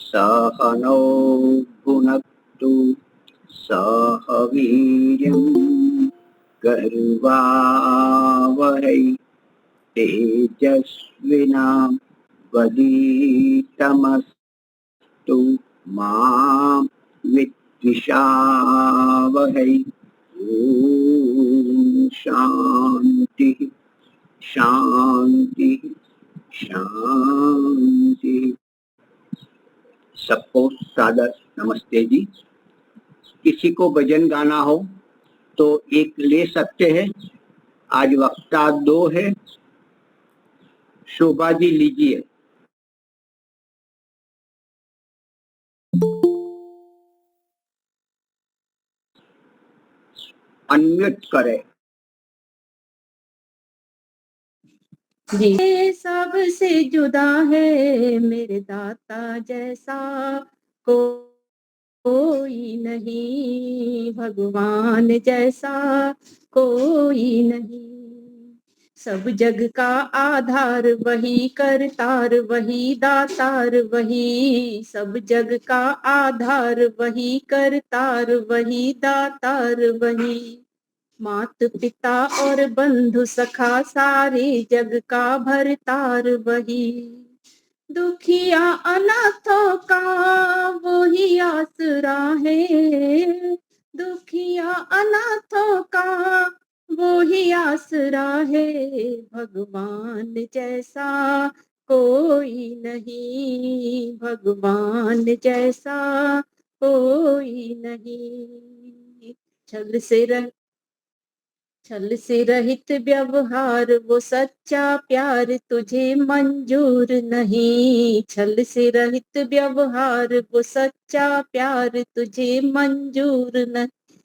सहनौ भुनक्तु सह वीर्यं कर्वावहै तेजस्विनावधीतमस्तु मा विद्विषावहै। ओम शांति शांति शांति। सबको सादर नमस्ते जी। किसी को भजन गाना हो तो एक ले सकते हैं। आज वक्ता 2 है। शोभा जी लीजिए। अनम्यूट करें। जी सबसे जुदा है मेरे दाता जैसा कोई नहीं, भगवान जैसा कोई नहीं। सब जग का आधार वही, करतार वही, दातार वही। सब जग का आधार वही, करतार वही, दातार वही। मात पिता और बंधु सखा सारे जग का भरतार वही। दुखिया अनाथों का वही आसरा है, दुखिया अनाथों का वही आसरा है। भगवान जैसा कोई नहीं, भगवान जैसा कोई नहीं। छल से रहित व्यवहार वो सच्चा प्यार तुझे मंजूर नहीं। छल से रहित व्यवहार वो सच्चा प्यार तुझे मंजूर नहीं।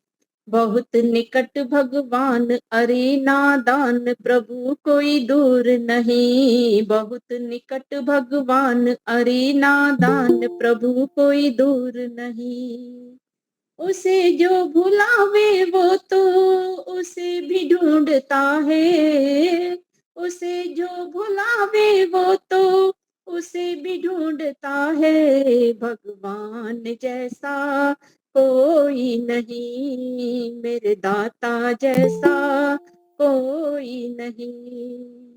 बहुत निकट भगवान अरे नादान प्रभु कोई दूर नहीं। बहुत निकट भगवान अरे नादान प्रभु कोई दूर नहीं। उसे जो भुलावे वो तो उसे भी ढूंढता है। उसे जो भुलावे वो तो उसे भी ढूंढता है। भगवान जैसा कोई नहीं, मेरे दाता जैसा कोई नहीं।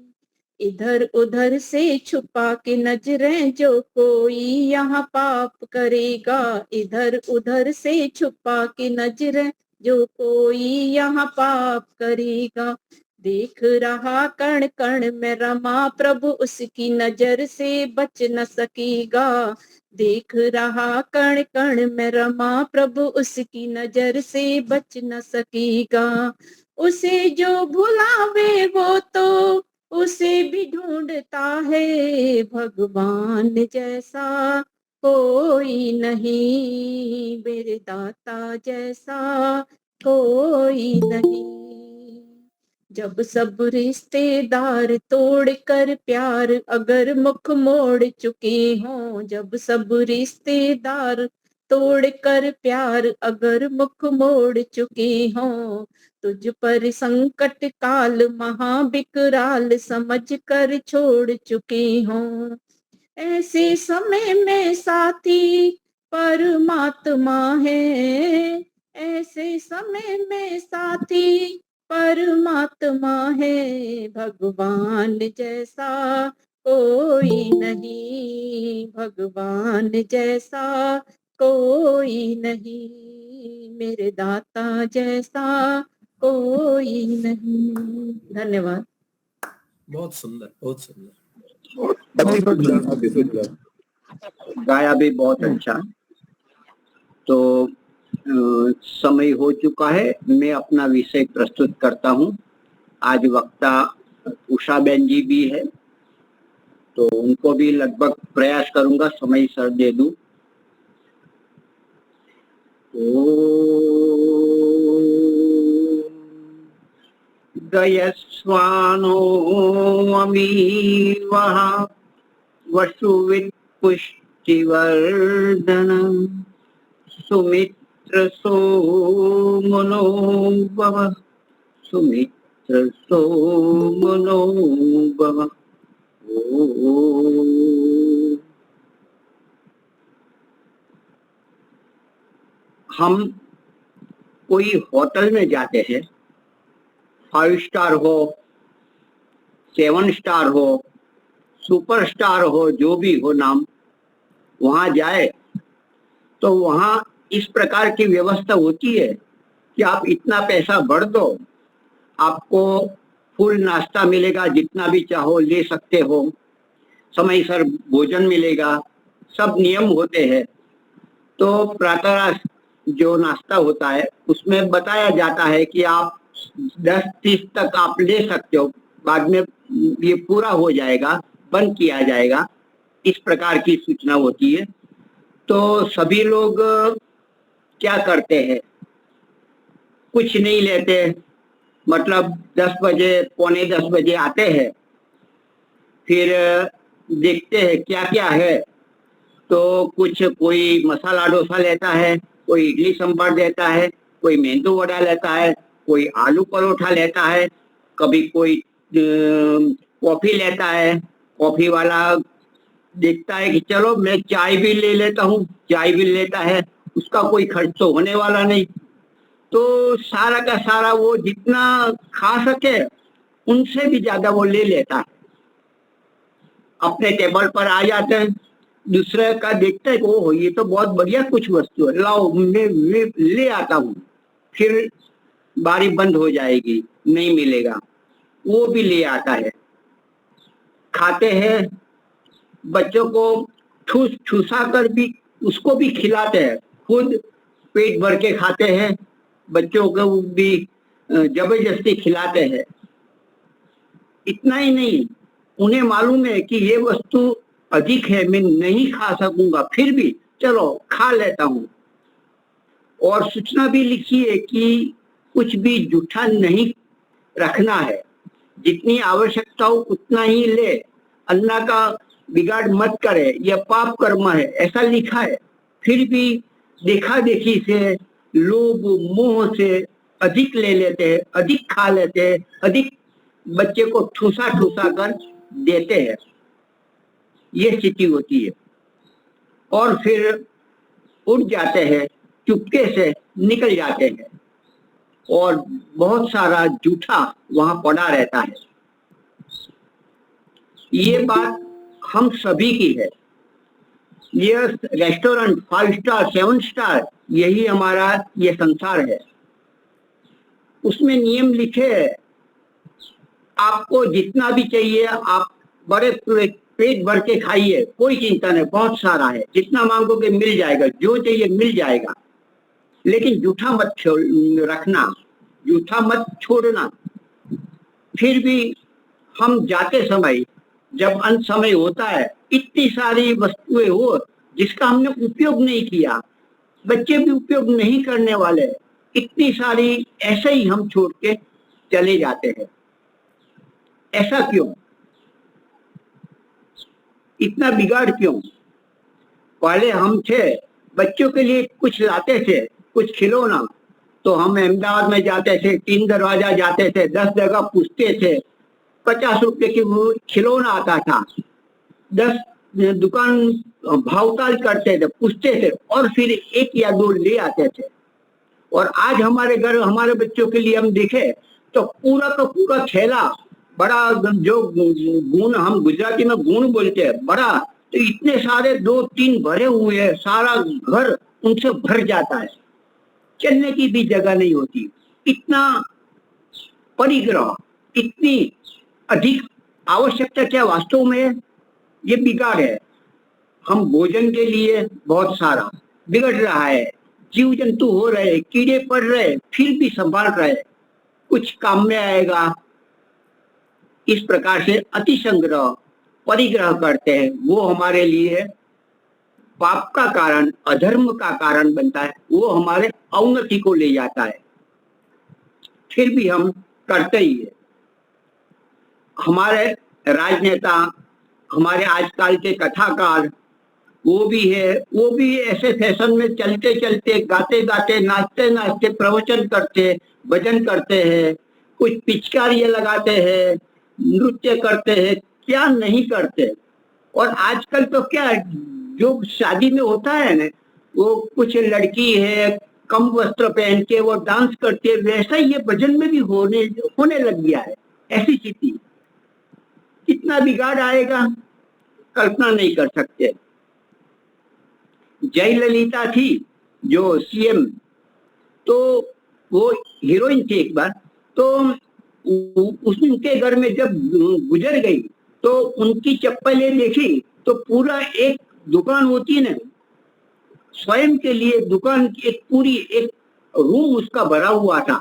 इधर उधर से छुपा के नजरें जो कोई यहाँ पाप करेगा। इधर उधर से छुपा के नजरें जो कोई यहाँ पाप करेगा। देख रहा कण कण में रमा प्रभु उसकी नजर से बच न सकेगा। देख रहा कण कण में रमा प्रभु उसकी नजर से बच न सकेगा। उसे जो भुलावे वो तो उसे भी ढूंढता है। भगवान जैसा कोई नहीं, मेरे दाता जैसा कोई नहीं। जब सब रिश्तेदार तोड़ कर प्यार अगर मुख मोड़ चुके हों। जब सब रिश्तेदार तोड़ कर प्यार अगर मुख मोड़ चुके हों। तुझ पर संकट काल महाविकराल समझ कर छोड़ चुके हों। ऐसे समय में साथी परमात्मा है। ऐसे समय में साथी परमात्मा है। भगवान जैसा कोई नहीं, भगवान जैसा कोई नहीं, मेरे दाता जैसा कोई नहीं। धन्यवाद। बहुत सुंदर, बहुत सुंदर। गाया भी बहुत अच्छा। तो समय हो चुका है। मैं अपना विषय प्रस्तुत करता हूँ। आज वक्ता उषा बहन जी भी है, तो उनको भी लगभग प्रयास करूंगा समय सर दे दूं। गयस्वानो अमीवः वसुवित् पुष्टिवर्धनम् सुमित्र सोमनो भव सुमित्र सोमनो भव। हम कोई होटल में जाते हैं, 5 स्टार हो, 7 स्टार हो, सुपर स्टार हो, जो भी हो नाम, वहां जाए तो वहां इस प्रकार की व्यवस्था होती है कि आप इतना पैसा भर दो, आपको फुल नाश्ता मिलेगा, जितना भी चाहो ले सकते हो, समय सर भोजन मिलेगा, सब नियम होते हैं। तो प्रातः जो नाश्ता होता है उसमें बताया जाता है कि आप 10:30 तक आप ले सकते हो, बाद में ये पूरा हो जाएगा, बंद किया जाएगा, इस प्रकार की सूचना होती है। तो सभी लोग क्या करते हैं, कुछ नहीं लेते, मतलब 10 बजे, पौने 10 बजे आते हैं, फिर देखते हैं क्या क्या है, तो कुछ कोई मसाला डोसा लेता है, कोई इडली सांभर देता है, कोई मेंदू वड़ा लेता है, कोई आलू परोठा लेता है, कभी कोई कॉफी लेता है, कॉफी वाला देखता है कि चलो मैं चाय भी ले लेता हूँ, चाय भी लेता है, उसका कोई खर्च तो होने वाला नहीं। तो सारा का सारा वो जितना खा सके उनसे भी ज्यादा वो ले लेता है, अपने टेबल पर आ जाते हैं, दूसरे का देखते हैं, ओह ये तो बहुत बढ़िया कुछ वस्तु है, लाओ मैं ले आता हूँ, फिर बारी बंद हो जाएगी, नहीं मिलेगा, वो भी ले आता है, खाते हैं, बच्चों को ठूस ठूसा कर भी उसको भी खिलाते हैं, खुद पेट भर के खाते हैं, बच्चों को भी जबरदस्ती खिलाते हैं। इतना ही नहीं, उन्हें मालूम है कि ये वस्तु अधिक है, मैं नहीं खा सकूंगा, फिर भी चलो खा लेता हूँ। और सूचना भी लिखी है कि कुछ भी जूठा नहीं रखना है, जितनी आवश्यकता हो उतना ही ले, अन्न का बिगाड़ मत करे, यह पाप कर्म है, ऐसा लिखा है। फिर भी देखा देखी से, लोभ मोह से अधिक ले लेते हैं, अधिक खा लेते हैं, अधिक बच्चे को ठूसा ठूसा कर देते हैं, ये स्थिति होती है। और फिर उठ जाते हैं, चुपके से निकल जाते हैं, और बहुत सारा जूठा वहां पड़ा रहता है। ये बात हम सभी की है। ये रेस्टोरेंट 5 स्टार 7 स्टार, यही हमारा ये संसार है। उसमें नियम लिखे है, आपको जितना भी चाहिए आप बड़े पेट भर के खाइए, कोई चिंता नहीं, बहुत सारा है, जितना मांगोगे मिल जाएगा, जो चाहिए मिल जाएगा, लेकिन जूठा मत रखना, जूठा मत छोड़ना। फिर भी हम जाते समय, जब अंत समय होता है, इतनी सारी वस्तुएं हो जिसका हमने उपयोग नहीं किया, बच्चे भी उपयोग नहीं करने वाले, इतनी सारी ऐसे ही हम छोड़ के चले जाते हैं। ऐसा क्यों, इतना बिगाड़ क्यों? पहले हम थे, बच्चों के लिए कुछ लाते थे, कुछ खिलौना, तो हम अहमदाबाद में जाते थे, 3 दरवाजा जाते थे, 10 जगह पूछते थे, 50 रुपए की वो खिलौना आता था, 10 दुकान भावताल करते थे, पूछते थे, और फिर 1 या 2 ले आते थे। और आज हमारे घर, हमारे बच्चों के लिए हम देखे तो पूरा का पूरा थैला, बड़ा, जो गुण हम गुजराती में गुण बोलते हैं, बड़ा, तो इतने सारे 2-3 भरे हुए हैं, सारा घर उनसे भर जाता है, चलने की भी जगह नहीं होती। इतना परिग्रह, इतनी अधिक आवश्यकता क्या वास्तव में? ये बिगाड़ है। हम भोजन के लिए बहुत सारा बिगड़ रहा है, जीव जंतु हो रहे, कीड़े पड़ रहे, फिर भी संभाल रहे, कुछ काम में आएगा, इस प्रकार से अति संग्रह, परिग्रह करते हैं, वो हमारे लिए पाप का कारण, अधर्म का कारण बनता है, वो हमारे अवनति को ले जाता है, फिर भी हम करते ही है। हमारे राजनेता, हमारे आजकल के कथाकार, वो भी ऐसे फैशन में चलते चलते, गाते गाते, नाचते नाचते प्रवचन करते, भजन करते हैं, कुछ पिचकारियां लगाते हैं, नृत्य करते हैं, क्या नहीं करते। और आजकल तो क्या, जो शादी में होता है ना, वो कुछ लड़की है, कम वस्त्र पहन के वो डांस करते, वैसा ये भजन में भी होने लग गया है। ऐसी स्थिति, कितना बिगाड़ आएगा कल्पना नहीं कर सकते। जयललिता थी जो सीएम, तो वो हीरोइन थी एक बार, तो उनके घर में जब गुजर गई तो उनकी चप्पलें देखी तो पूरा एक दुकान होती है ना, स्वयं के लिए दुकान की एक रूम उसका भरा हुआ था।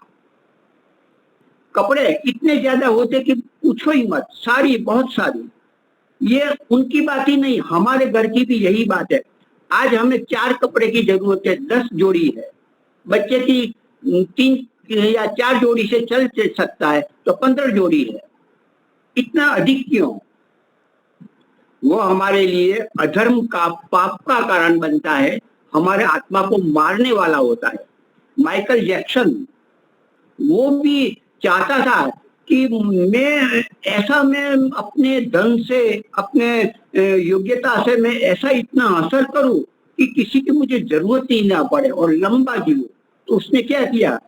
कपड़े इतने ज्यादा होते कि पूछो ही मत, साड़ी बहुत सारी। ये उनकी बात ही नहीं, हमारे घर की भी यही बात है। आज हमें 4 कपड़े की जरूरत है, 10 जोड़ी है। बच्चे की 3 या 4 जोड़ी से चल सकता है, तो 15 जोड़ी है। इतना अधिक क्यों? वो हमारे लिए अधर्म का, पाप का कारण बनता है, हमारे आत्मा को मारने वाला होता है। माइकल जैक्सन वो भी चाहता था कि मैं अपने धन से, अपने योग्यता से मैं ऐसा इतना हासिल करूं कि किसी की मुझे जरूरत ही ना पड़े और लंबा जीऊं। तो उसने क्या किया,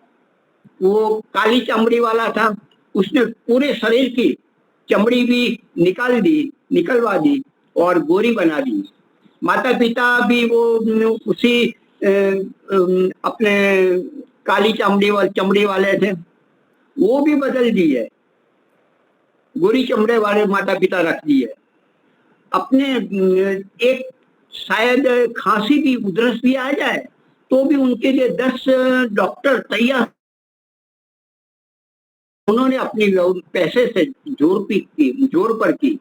वो काली चमड़ी वाला था, उसने पूरे शरीर की चमड़ी भी निकलवा दी और गोरी बना दी। माता पिता भी वो उसी अपने काली चमड़ी वाले थे, वो भी बदल दिए, गोरी चमड़े वाले माता पिता रख दिए। अपने एक शायद खांसी भी, उधरस भी आ जाए तो भी उनके लिए 10 डॉक्टर तैयार। उन्होंने अपनी पैसे से जोर पर की,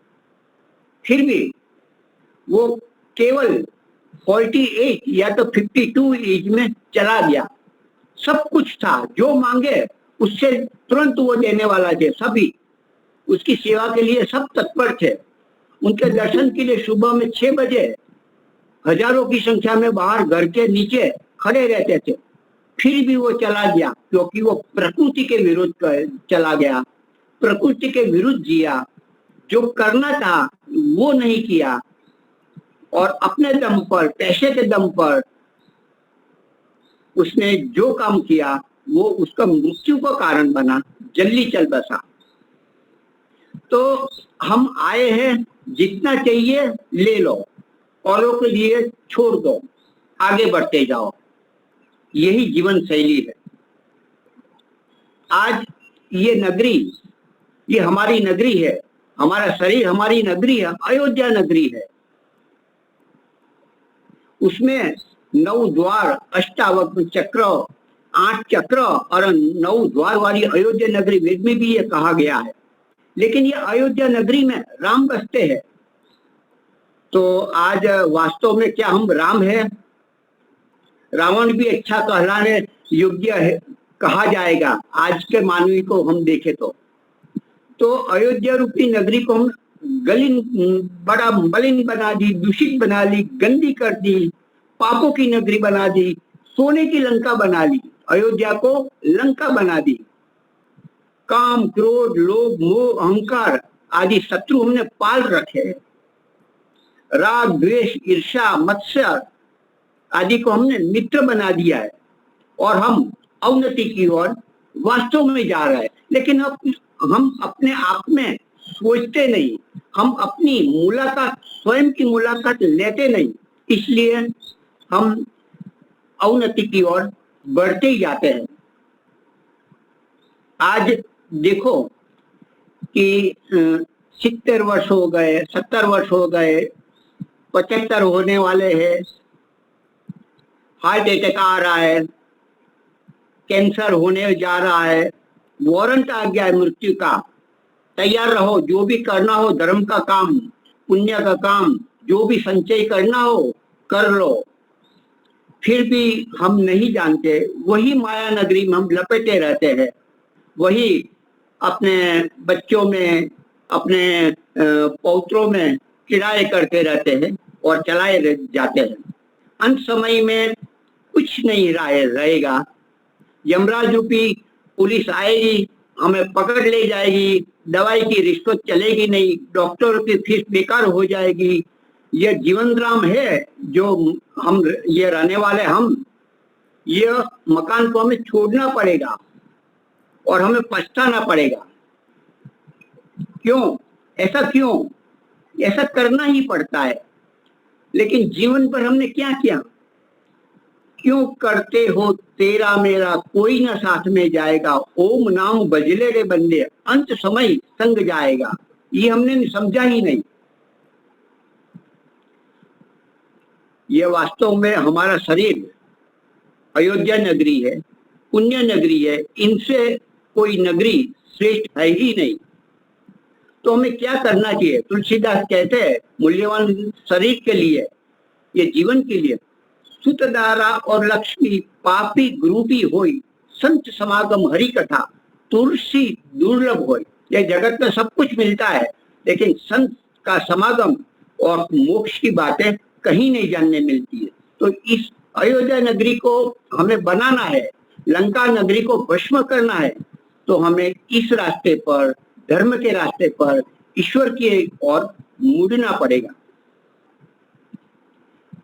फिर भी वो केवल 48 या तो 52 एज में चला गया। सब कुछ था, जो मांगे उससे तुरंत वो देने वाला थे। सभी उसकी सेवा के लिए सब तत्पर थे। उनके दर्शन के लिए सुबह में 6 बजे हजारों की संख्या में बाहर घर के नीचे खड़े रहते थे। फिर भी वो चला गया, क्योंकि वो प्रकृति के विरुद्ध चला गया, प्रकृति के विरुद्ध जिया। जो करना था वो नहीं किया और अपने दम पर, पैसे के दम पर उसने जो काम किया वो उसका मृत्यु का कारण बना, जल्दी चल बसा। तो हम आए हैं, जितना चाहिए ले लो, औरों के लिए छोड़ दो, आगे बढ़ते जाओ। यही जीवन शैली है। आज ये नगरी, ये हमारी नगरी है, हमारा शरीर हमारी नगरी है, अयोध्या नगरी है। उसमें 9 द्वार, अष्टावक्र चक्र, 8 चक्र और 9 द्वार वाली अयोध्या नगरी, वेद में भी ये कहा गया है। लेकिन ये अयोध्या नगरी में राम बसते हैं। तो आज वास्तव में क्या हम राम है? रावण भी अच्छा कहलाने योग्य है, कहा जाएगा आज के मानवी को हम देखें तो अयोध्या रूपी नगरी को हम बड़ा मलिन बना दी, दूषित बना ली, गंदी कर दी, पापों की नगरी बना दी, सोने की लंका बना ली, अयोध्या को लंका बना दी। काम, क्रोध, लोभ, मोह, अहंकार आदि शत्रु हमने पाल रखे। राग, द्वेष, ईर्ष्या, मत्सर आदि को हमने मित्र बना दिया है और हम अवनति की ओर वास्तव में जा रहे हैं। लेकिन हम अपने आप में सोचते नहीं, हम अपनी मुलाकात, स्वयं की मुलाकात लेते नहीं, इसलिए हम अवनति की ओर बढ़ते ही जाते हैं। आज देखो कि 70 वर्ष हो गए, 70 वर्ष हो गए, 75 होने वाले हैं, हार्ट अटैक आ रहा है, कैंसर होने जा रहा है, वारंट आ गया है मृत्यु का। तैयार रहो, जो भी करना हो, धर्म का काम, पुण्य का काम, जो भी संचय करना हो कर लो। फिर भी हम नहीं जानते, वही माया नगरी में हम लपेटे रहते हैं, वही अपने बच्चों में, अपने पौत्रों में किराए करते रहते हैं और चलाए जाते हैं। अंत समय में कुछ नहीं रहेगा। यमराज रूपी पुलिस आएगी, हमें पकड़ ले जाएगी, दवाई की रिश्वत चलेगी नहीं, डॉक्टरों की फीस बेकार हो जाएगी। ये जीवन राम है जो हम ये रहने वाले, हम यह मकान को हमें छोड़ना पड़ेगा और हमें पछताना पड़ेगा। क्यों? ऐसा क्यों? ऐसा करना ही पड़ता है। लेकिन जीवन पर हमने क्या किया? क्यों करते हो तेरा मेरा कोई ना साथ में जाएगा, ओम नाम बजले रे बंदे अंत समय संग जाएगा। ये हमने समझा ही नहीं। ये वास्तव में हमारा शरीर अयोध्या नगरी है, पुण्य नगरी है, इनसे कोई नगरी श्रेष्ठ है ही नहीं। तो हमें क्या करना चाहिए? तुलसीदास कहते हैं मूल्यवान शरीर के लिए, ये जीवन के लिए, सुतदारा और लक्ष्मी पापी ग्रूपी होई, संत समागम हरि कथा तुलसी दुर्लभ होई। ये जगत में सब कुछ मिलता है, लेकिन संत का समागम और मोक्ष की बातें कहीं नहीं जानने मिलती है। तो इस अयोध्या नगरी को हमें बनाना है, लंका नगरी को भस्म करना है, तो हमें इस रास्ते पर, धर्म के रास्ते पर, ईश्वर की ओर मुड़ना पड़ेगा।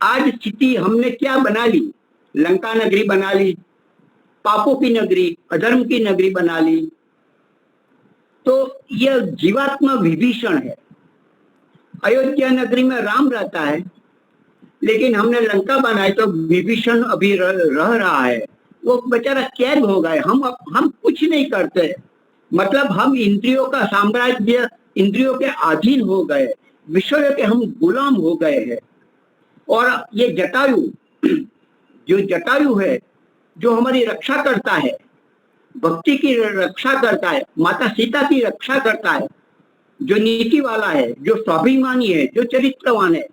आज स्थिति हमने क्या बना ली? लंका नगरी बना ली, पापों की नगरी, अधर्म की नगरी बना ली। तो यह जीवात्मा विभीषण है। अयोध्या नगरी में राम रहता है, लेकिन हमने लंका बनाई तो विभीषण अभी रह रहा है। वो बेचारा कैद हो गए। हम कुछ नहीं करते, मतलब हम इंद्रियों का साम्राज्य, इंद्रियों के अधीन हो गए, विषय के हम गुलाम हो गए हैं। और ये जटायु, जो जटायु है, जो हमारी रक्षा करता है, भक्ति की रक्षा करता है, माता सीता की रक्षा करता है, जो नीति वाला है, जो स्वाभिमानी है, जो चरित्रवान है,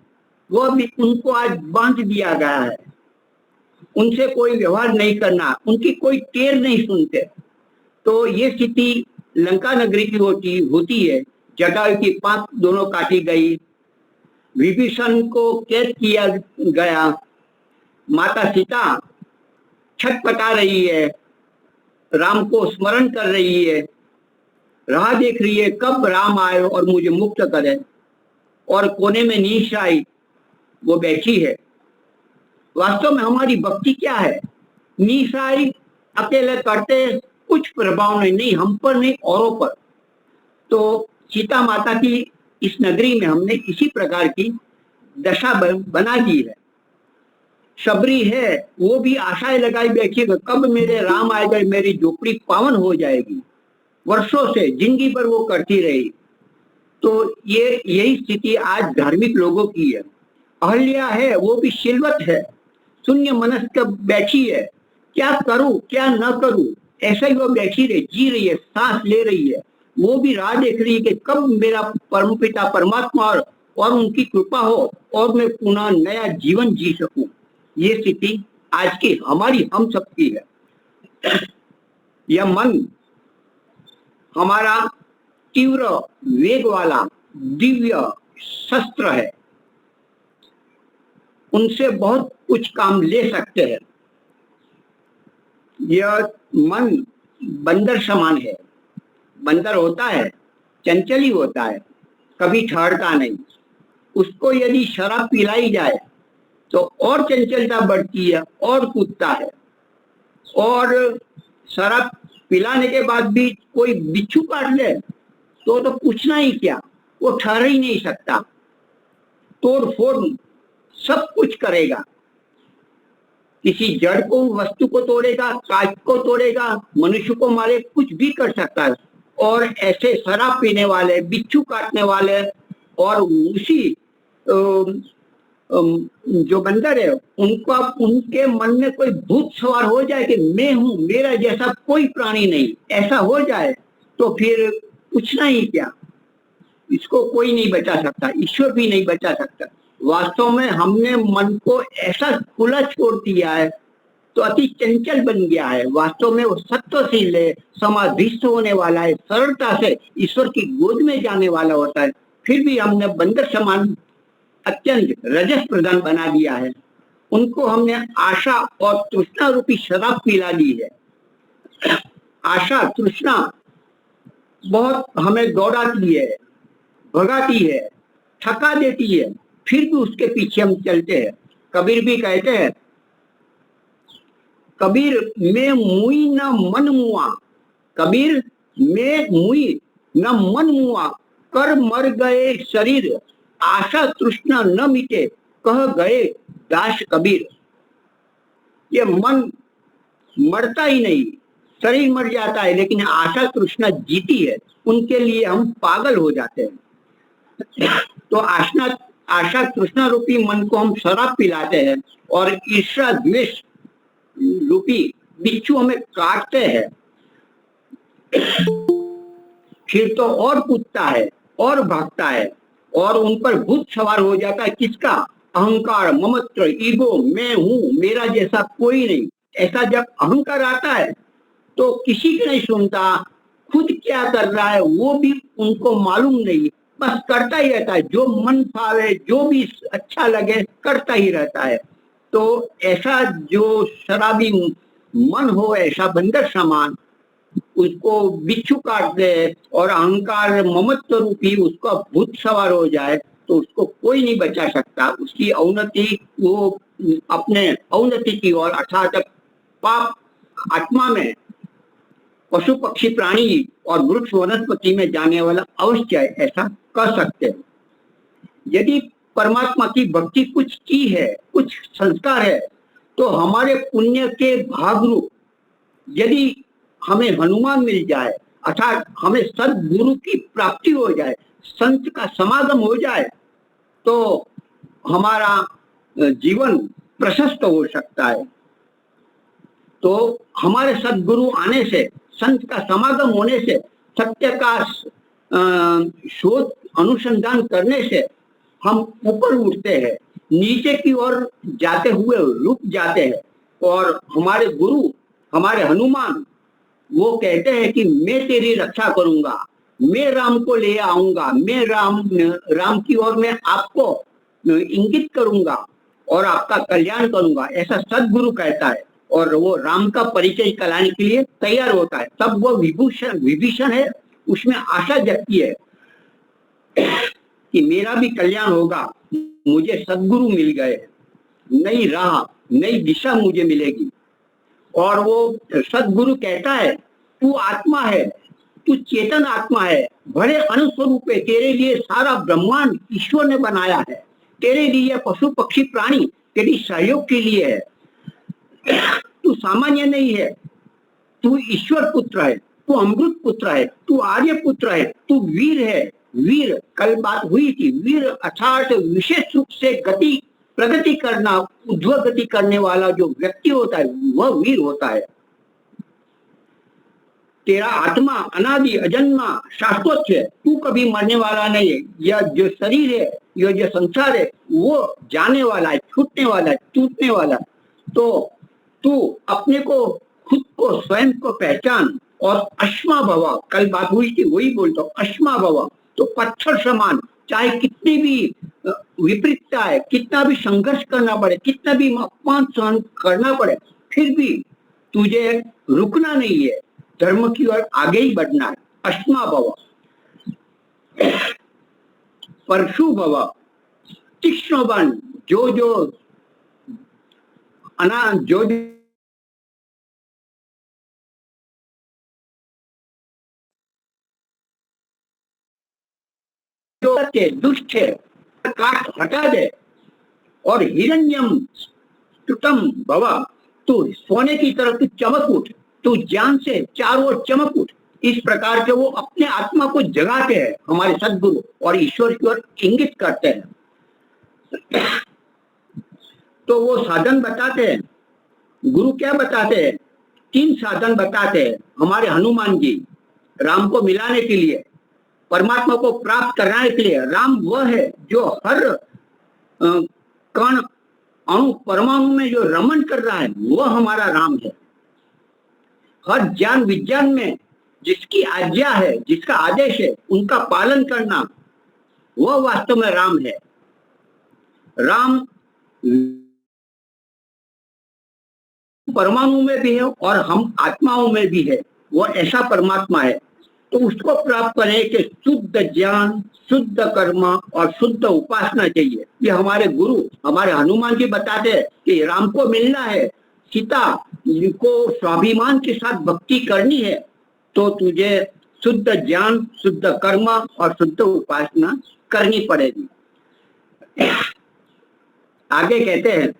वो भी उनको आज बांध दिया गया है। उनसे कोई व्यवहार नहीं करना, उनकी कोई टेर नहीं सुनते। तो ये स्थिति लंका नगरी की होती है। जटायु की पांख दोनों काटी गई, विभीषण को कैद किया गया, माता सीता छटपटा रही है, राम को स्मरण कर रही है, राह देख रही है कब राम आए और मुझे मुक्त करे। और कोने में निशाई वो बैठी है। वास्तव में हमारी भक्ति क्या है? निशाई अकेले करते कुछ प्रभाव नहीं, हम पर नहीं, औरों पर। तो सीता माता की इस नगरी में हमने इसी प्रकार की दशा बना दी है। शबरी है, वो भी आशाएं लगाई बैठी है कब मेरे राम आएगा, मेरी झोपड़ी पावन हो जाएगी। वर्षों से जिंदगी भर वो करती रही। तो ये यही स्थिति आज धार्मिक लोगों की है। अहल्या है, वो भी शिलवत है, शून्य मनस्क बैठी है, क्या करूं क्या न करूं, ऐसा ही वो बैठी रही, जी रही है, सांस ले रही है। वो भी राह देख रही है कि कब मेरा परम पिता परमात्मा और उनकी कृपा हो और मैं पुनः नया जीवन जी सकूं। ये स्थिति आज की हमारी, हम सबकी है। यह मन हमारा तीव्र वेग वाला दिव्य शस्त्र है, उनसे बहुत कुछ काम ले सकते हैं। यह मन बंदर समान है। बंदर होता है, चंचल ही होता है, कभी ठहरता नहीं। उसको यदि शराब पिलाई जाए तो और चंचलता बढ़ती है और कूदता है। और शराब पिलाने के बाद भी कोई बिच्छू काट ले तो पूछना ही क्या, वो ठहर ही नहीं सकता, तोड़ फोड़ सब कुछ करेगा। किसी जड़ को, वस्तु को तोड़ेगा, काट को तोड़ेगा, मनुष्य को मारे, कुछ भी कर सकता है। और ऐसे शराब पीने वाले, बिच्छू काटने वाले और उसी जो बंदर है, उनके मन में कोई भूत सवार हो जाए कि मैं हूं, मेरा जैसा कोई प्राणी नहीं, ऐसा हो जाए तो फिर पूछना ही क्या, इसको कोई नहीं बचा सकता, ईश्वर भी नहीं बचा सकता। वास्तव में हमने मन को ऐसा खुला छोड़ दिया है तो अति चंचल बन गया है। वास्तव में वो सत्वशील है, समाधिस्थ होने वाला है, सरलता से ईश्वर की गोद में जाने वाला होता है। फिर भी हमने बंदर समान अत्यंत रजस प्रधान बना दिया है। उनको हमने आशा और तृष्णा रूपी शराब पिला दी है। आशा तृष्णा बहुत हमें दौड़ाती है, भगाती है, थका देती है, फिर भी उसके पीछे हम चलते हैं। कबीर भी कहते हैं कबीर मैं मुई न मन मुआ, कबीर मैं मुई न मन मुआ, कर मर गए शरीर, आशा तृष्णा न मिटे, कह गए दास कबीर। ये मन मरता ही नहीं, शरीर मर जाता है लेकिन आशा तृष्णा जीती है, उनके लिए हम पागल हो जाते हैं। तो आशा तृष्णा रूपी मन को हम शराब पिलाते हैं और ईर्ष्या द्वेष रूपी बिच्छू हमें काटते हैं, फिर तो और कूदता है और भागता है और उन पर भूत सवार हो जाता है। किसका? अहंकार, ममत्व, ईगो, मैं हूं, मेरा जैसा कोई नहीं। ऐसा जब अहंकार आता है तो किसी की नहीं सुनता, खुद क्या कर रहा है वो भी उनको मालूम नहीं, बस करता ही रहता है, जो मन भावे जो भी अच्छा लगे करता ही रहता है। तो ऐसा जो शराबी मन हो, ऐसा बंदर समान, उसको बिच्छू काट दे और अहंकार ममत्व रूपी उसका भूत सवार हो जाए तो उसको कोई नहीं बचा सकता। उसकी अवनति, वो अपने अवनति की ओर अर्थात पाप आत्मा में पशु पक्षी प्राणी और वृक्ष वनस्पति में जाने वाला अवश्य है, ऐसा कर सकते हैं। यदि परमात्मा की भक्ति कुछ की है, कुछ संस्कार है, तो हमारे पुण्य के भागरूप यदि हमें हनुमान मिल जाए, अर्थात हमें सद्गुरु की प्राप्ति हो जाए, संत का समागम हो जाए, तो हमारा जीवन प्रशस्त हो सकता है। तो हमारे सद्गुरु आने से, संत का समागम होने से, सत्य का शोध अनुसंधान करने से हम ऊपर उठते हैं, नीचे की ओर जाते हुए रुक जाते हैं और हमारे गुरु, हमारे हनुमान, वो कहते हैं कि मैं तेरी रक्षा करूंगा, मैं राम को ले आऊंगा, मैं राम की ओर मैं आपको इंगित करूंगा और आपका कल्याण करूंगा, ऐसा सद्गुरु कहता है। और वो राम का परिचय कराने के लिए तैयार होता है। तब वो विभीषण है, उसमें आशा जगती है कि मेरा भी कल्याण होगा, मुझे सद्गुरु मिल गए, नई राह, नई दिशा मुझे मिलेगी। और वो सद्गुरु कहता है तू आत्मा है, तू चेतन आत्मा है, बड़े अनुस्वरूप है, तेरे लिए सारा ब्रह्मांड ईश्वर ने बनाया है, तेरे लिए पशु पक्षी प्राणी तेरी सहयोग के लिए है, तू सामान्य नहीं है, तू ईश्वर पुत्र है, तू अमृत पुत्र है, तू आर्य पुत्र है, तू वीर है। वीर, कल बात हुई थी, वीर अर्थात विशेष रूप से प्रगति करना, ऊर्ध्व गति करने वाला जो व्यक्ति होता है वह वीर होता है। तेरा आत्मा अनादि अजन्मा शाश्वत है, तू कभी मरने वाला नहीं है। यह जो शरीर है, यह जो संसार है, वो जाने वाला है, छूटने वाला है, टूटने वाला है। तो तू अपने को, खुद को, स्वयं को पहचान और अश्मा भवा, कल बात हुई थी वही बोलता हूँ, अश्मा भवा। तो पत्थर समान, चाहे कितनी भी विपरीतता है, कितना भी संघर्ष करना पड़े, कितना भी अपमान सहन करना पड़े, फिर भी तुझे रुकना नहीं है, धर्म की ओर आगे ही बढ़ना है। अश्मा भव, परशु भव, तीक्ष्ण बन, जो दुष्ट है काट हटा दे। और हिरण्यम स्तुतम भव, तू सोने की तरह तू चमक उठ, तू ज्ञान से चारों ओर चमक उठ। इस प्रकार के वो अपने आत्मा को जगाते हैं हमारे सद्गुरु और ईश्वर की ओर इंगित करते हैं। तो वो साधन बताते हैं, गुरु क्या बताते हैं? 3 साधन बताते हैं हमारे हनुमान जी, राम को मिलाने के लिए, परमात्मा को प्राप्त कराने के लिए। राम वह है जो हर कण अणु परमाणु में जो रमन कर रहा है, वह हमारा राम है। हर ज्ञान विज्ञान में जिसकी आज्ञा है, जिसका आदेश है, उनका पालन करना, वह वास्तव में राम है। राम परमाणु में भी है और हम आत्माओं में भी है, वो ऐसा परमात्मा है। तो उसको प्राप्त करने के शुद्ध ज्ञान, शुद्ध कर्म और शुद्ध उपासना चाहिए। ये हमारे गुरु, हमारे हनुमान जी बताते हैं कि राम को मिलना है, सीता को स्वाभिमान के साथ भक्ति करनी है तो तुझे शुद्ध ज्ञान, शुद्ध कर्म और शुद्ध उपासना करनी पड़ेगी। आगे कहते हैं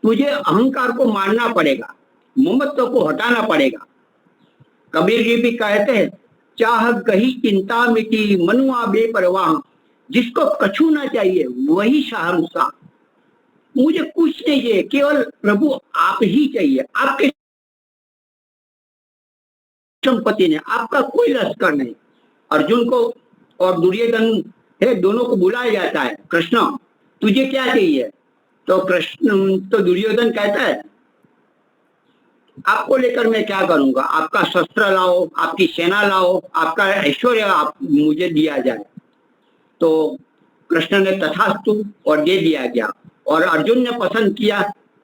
तुझे अहंकार को मारना पड़ेगा, ममत्व को हटाना पड़ेगा। कबीर जी भी कहते हैं चाह गही चिंता मिटी मनुआ बेपरवाह, जिसको कछु ना चाहिए वही शहंशाह। मुझे कुछ नहीं चाहिए, केवल प्रभु आप ही चाहिए। आपके संपत्ति ने, आपका कोई लश्कर नहीं। अर्जुन को और दुर्योधन है, दोनों को बुलाया जाता है, कृष्ण तुझे क्या चाहिए? तो कृष्ण तो दुर्योधन कहता है आपको लेकर मैं क्या करूंगा, आपका शस्त्र लाओ, आपकी सेना लाओ, आपका ऐश्वर्य आप मुझे दिया जाए। तो कृष्ण ने तथास्तु और दे दिया गया। और अर्जुन ने पसंद किया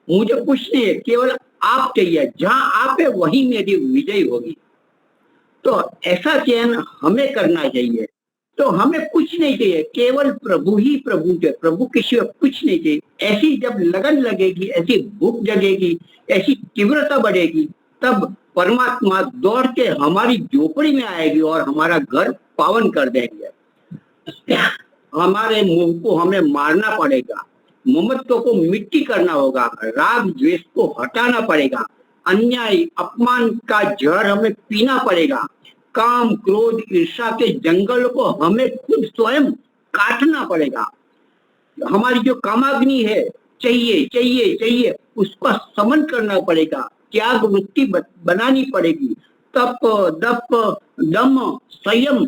मुझे कुछ नहीं है, केवल आप चाहिए, जहां आप है वही मेरी विजय होगी। तो ऐसा चयन हमें करना चाहिए। तो हमें कुछ नहीं चाहिए, केवल प्रभु ही प्रभु है, प्रभु के सिवा कुछ नहीं चाहिए। ऐसी जब लगन लगेगी, ऐसी भूख जगेगी, ऐसी तीव्रता बढ़ेगी, तब परमात्मा दौड़ के हमारी झोपड़ी में आएगी और हमारा घर पावन कर देंगे। हमारे मुंह को हमें मारना पड़ेगा, ममत्व को मिट्टी करना होगा, राग द्वेष को हटाना पड़ेगा, अन्याय अपमान का जहर हमें पीना पड़ेगा, काम क्रोध ईर्ष्या के जंगल को हमें खुद स्वयं काटना पड़ेगा। हमारी जो कामाग्नि है, चाहिए चाहिए चाहिए, उसका समन करना पड़ेगा, त्याग वृत्ति बनानी पड़ेगी, तप दप दम संयम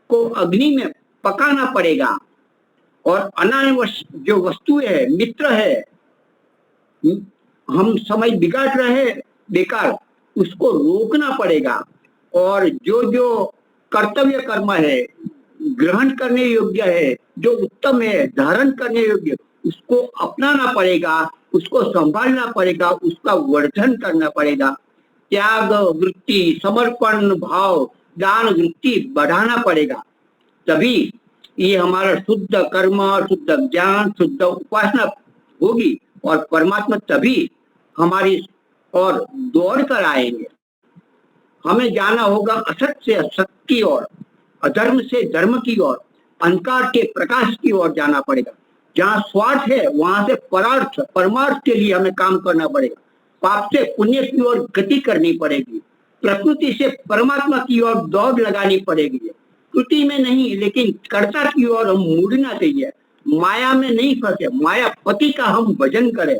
को अग्नि में पकाना पड़ेगा। और अनावश्यक जो वस्तुएं है, मित्र है, हम समय बिगाड़ रहे हैं बेकार, उसको रोकना पड़ेगा। और जो जो कर्तव्य कर्म है, ग्रहण करने योग्य है, जो उत्तम है, धारण करने योग्य, उसको अपनाना पड़ेगा, उसको संभालना पड़ेगा, उसका वर्धन करना पड़ेगा। त्याग वृत्ति, समर्पण भाव, दान वृत्ति बढ़ाना पड़ेगा। तभी ये हमारा शुद्ध कर्म, शुद्ध ज्ञान, शुद्ध उपासना होगी और परमात्मा तभी हमारी ओर दौड़ कर आएंगे। हमें जाना होगा असत से असत की ओर, अधर्म से धर्म की ओर, अंधकार के प्रकाश की ओर जाना पड़ेगा। जहाँ स्वार्थ है वहां से परार्थ परमार्थ के लिए हमें काम करना पड़ेगा। पाप से पुण्य की ओर गति करनी पड़ेगी, प्रकृति से परमात्मा की ओर दौड़ लगानी पड़ेगी। कृति में नहीं लेकिन कर्ता की ओर हम मुड़ना चाहिए, माया में नहीं फंसे, माया पति का हम भजन करें।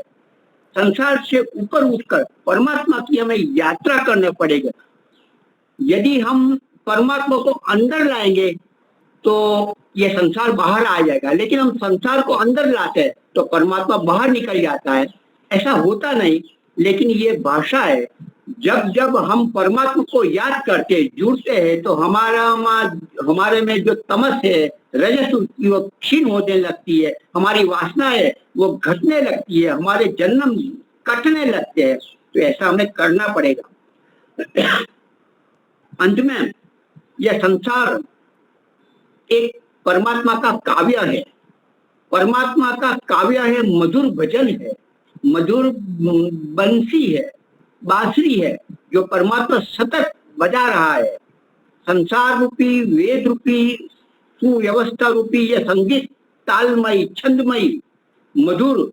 संसार से ऊपर उठकर परमात्मा की हमें यात्रा करने पड़ेगी। यदि हम परमात्मा को अंदर लाएंगे तो ये संसार बाहर आ जाएगा, लेकिन हम संसार को अंदर लाते हैं तो परमात्मा बाहर निकल जाता है। ऐसा होता नहीं, लेकिन ये भाषा है। जब जब हम परमात्मा को याद करते जुड़ते हैं तो हमारे में जो तमस है, रजस, वो क्षीण होने लगती है, हमारी वासना है वो घटने लगती है, हमारे जन्म कटने लगते हैं। तो ऐसा हमें करना पड़ेगा। अंत में यह संसार एक परमात्मा का काव्य है। परमात्मा का काव्य है, मधुर भजन है, मधुर बंसी है, बांसुरी है, जो परमात्मा सतत बजा रहा है। संसार रूपी, वेद रूपी, सुव्यवस्था रूपी यह संगीत तालमयी, छंदमयी, मधुर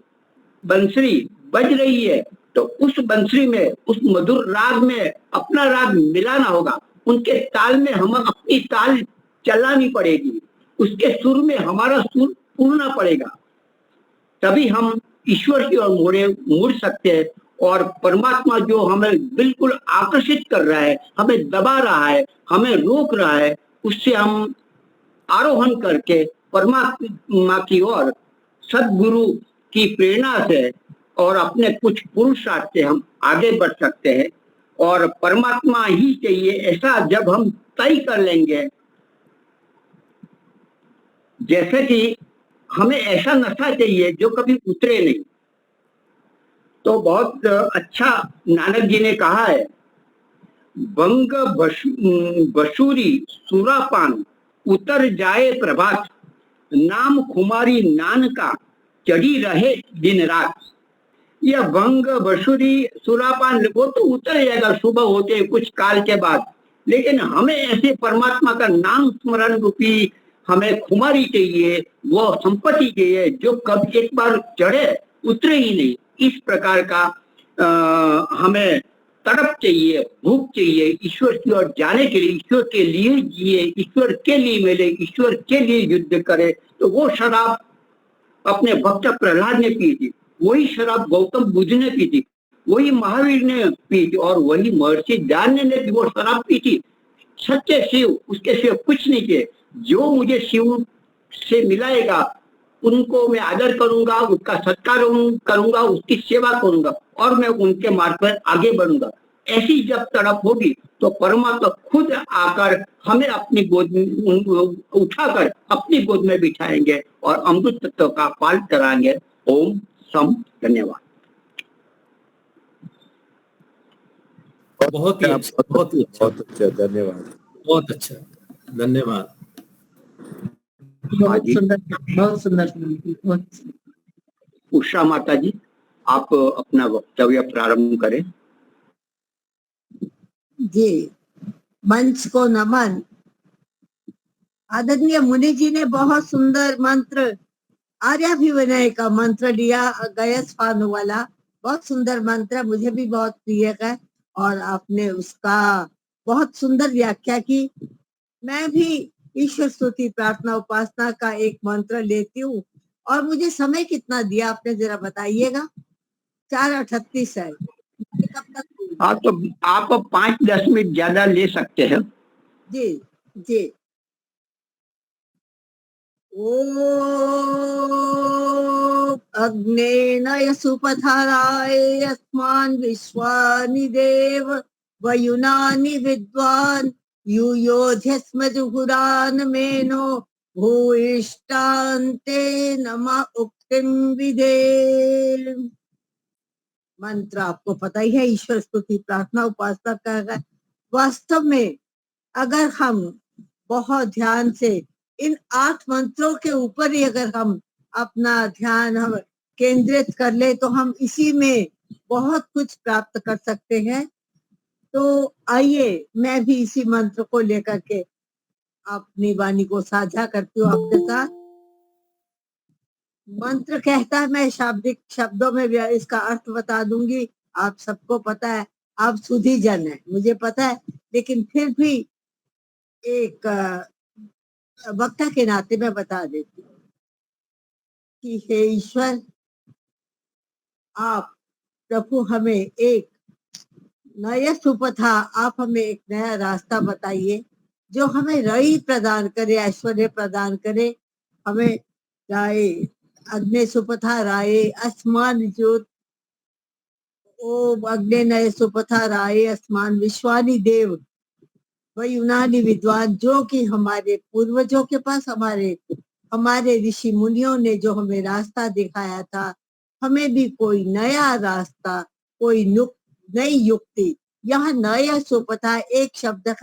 बंसरी बज रही है। तो उस बंसरी में, उस मधुर राग में अपना राग मिलाना होगा। उनके ताल में हम अपनी ताल चलानी पड़ेगी, उसके सुर में हमारा सुर पूरना पड़ेगा। तभी हम ईश्वर की ओर मुड़ सकते हैं। और परमात्मा जो हमें बिल्कुल आकर्षित कर रहा है, हमें दबा रहा है, हमें रोक रहा है, उससे हम आरोहण करके परमात्मा की ओर सद्गुरु की प्रेरणा से और अपने कुछ पुरुषार्थ से हम आगे बढ़ सकते हैं। और परमात्मा ही चाहिए, ऐसा जब हम तय कर लेंगे, जैसे कि हमें ऐसा नशा चाहिए जो कभी उतरे नहीं। तो बहुत अच्छा नानक जी ने कहा है, भंग बसूरी सुरापान उतर जाए प्रभात, नाम खुमारी नान का चढ़ी रहे दिन रात। यह भंग बसुरी सुरापान वो तो उतर जाएगा सुबह होते कुछ काल के बाद, लेकिन हमें ऐसे परमात्मा का नाम स्मरण रूपी हमें खुमारी चाहिए, वो संपत्ति चाहिए जो कब एक बार चढ़े उतरे ही नहीं। इस प्रकार का हमें तड़प चाहिए, भूख चाहिए ईश्वर की ओर जाने के लिए, ईश्वर के लिए जिए, ईश्वर के लिए मिले, ईश्वर के लिए युद्ध करे। तो वो शराब अपने भक्त प्रहलाद ने पी थी, वही शराब गौतम बुद्ध ने पी थी, वही महावीर ने पी थी, और वही महर्षि दयानंद ने भी वो शराब पी थी। सच्चे शिव, उसके शिव कुछ नहीं किए। जो मुझे शिव से मिलाएगा उनको मैं आदर करूंगा, उसका सत्कार करूंगा, उसकी सेवा करूंगा और मैं उनके मार्ग पर आगे बढ़ूंगा। ऐसी जब तड़प होगी तो परमात्मा खुद आकर हमें अपनी गोद में उठाकर अपनी गोद में बिठाएंगे और अमृत तत्व का पाठ कराएंगे। ओम सम। धन्यवाद। बहुत ही अच्छा, बहुत ही अच्छा, बहुत अच्छा, धन्यवाद। बहुत अच्छा, धन्यवाद। बहुत सुंदर, बहुत सुंदर, बहुत सुंदर। उषा माता जी, आप अपना वक्तव्य प्रारंभ करें। जी, मंच को नमन। आदरणीय मुनि जी ने बहुत सुंदर मंत्र, आर्याभिविनय का मंत्र लिया, गयस फानु वाला, बहुत सुंदर मंत्र, मुझे भी बहुत प्रिय है और आपने उसका बहुत सुंदर व्याख्या की। मैं भी ईश्वर स्तुति प्रार्थना उपासना का एक मंत्र लेती हूँ और मुझे समय कितना दिया आपने जरा बताइएगा। 4:38 है, कब तक? हाँ, तो आप 5-10 मिनट ज्यादा ले सकते हैं। जी जी। ओम अग्नेय सुपथाराय अस्मान् विश्वानि देव वयुनानि विद्वान् यूयोध्यस्म जुहुरान् मेनो भूयिष्ठान्ते नमः उक्तिं विदे। मंत्र आपको पता ही है, ईश्वर स्तुति प्रार्थना उपासना का है। वास्तव में अगर हम बहुत ध्यान से इन 8 मंत्रों के ऊपर ही अगर हम अपना ध्यान हम केंद्रित कर ले तो हम इसी में बहुत कुछ प्राप्त कर सकते हैं। तो आइए मैं भी इसी मंत्र को लेकर के अपनी वाणी को साझा करती हूँ आपके साथ। मंत्र कहता है, मैं शाब्दिक शब्दों में इसका अर्थ बता दूंगी, आप सबको पता है, आप सुधी जन है मुझे पता है, लेकिन फिर भी एक वक्ता के नाते मैं बता देती हूँ कि हे ईश्वर, आप प्रभु हमें एक नया सुपथा, आप हमें एक नया रास्ता बताइए जो हमें रई प्रदान करे, ऐश्वर्य प्रदान करे। हमें राय अग्नि सुपथा राय आसमान ज्योत, ओम अग्नि नय सुपथा राय आसमान विश्वानी देव व यूनानी विद्वान, जो कि हमारे पूर्वजों के पास हमारे ऋषि मुनियों ने जो हमें रास्ता दिखाया था, हमें भी कोई नया रास्ता, कोई नई युक्ति। यहाँ नया सुपथा एक शब्द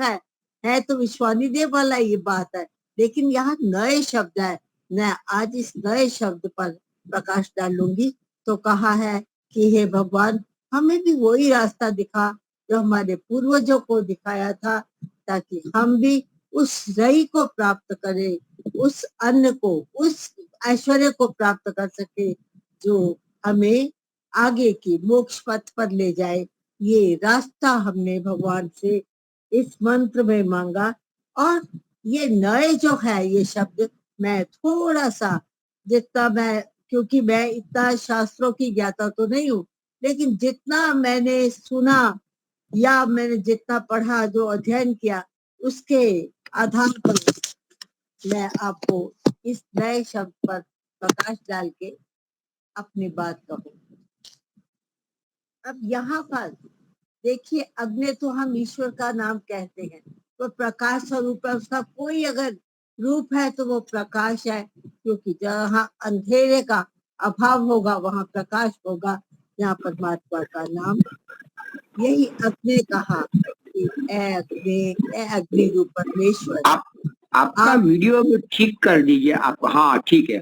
है तो विश्वानी देव वाला ये बात है, लेकिन यहाँ नए शब्द है। मैं आज इस नए शब्द पर प्रकाश डालूंगी। तो कहा है कि हे भगवान, हमें भी वही रास्ता दिखा जो हमारे पूर्वजों को दिखाया था, ताकि हम भी उस रई को प्राप्त करें, उस अन्न को, उस ऐश्वर्य को प्राप्त कर सके जो हमें आगे की मोक्ष पथ पर ले जाए। ये रास्ता हमने भगवान से इस मंत्र में मांगा। और ये नए जो है ये शब्द, मैं थोड़ा सा जितना मैं, क्योंकि मैं इतना शास्त्रों की ज्ञाता तो नहीं हूँ, लेकिन जितना मैंने सुना या मैंने जितना पढ़ा, जो अध्ययन किया, उसके आधार पर मैं आपको इस नए शब्द पर प्रकाश डाल के अपनी बात कहूँ। अब यहाँ पर देखिए, अग्नि तो हम ईश्वर का नाम कहते हैं, तो प्रकाश स्वरूप है, उसका कोई अगर रूप है तो वो प्रकाश है, क्योंकि जहाँ अंधेरे का अभाव होगा वहाँ प्रकाश होगा। यहाँ परमात्मा का नाम, यही अग्नि कहा कि ए अग्नि रूप परमेश्वर। आपका वीडियो भी ठीक कर दीजिए आप। हाँ ठीक है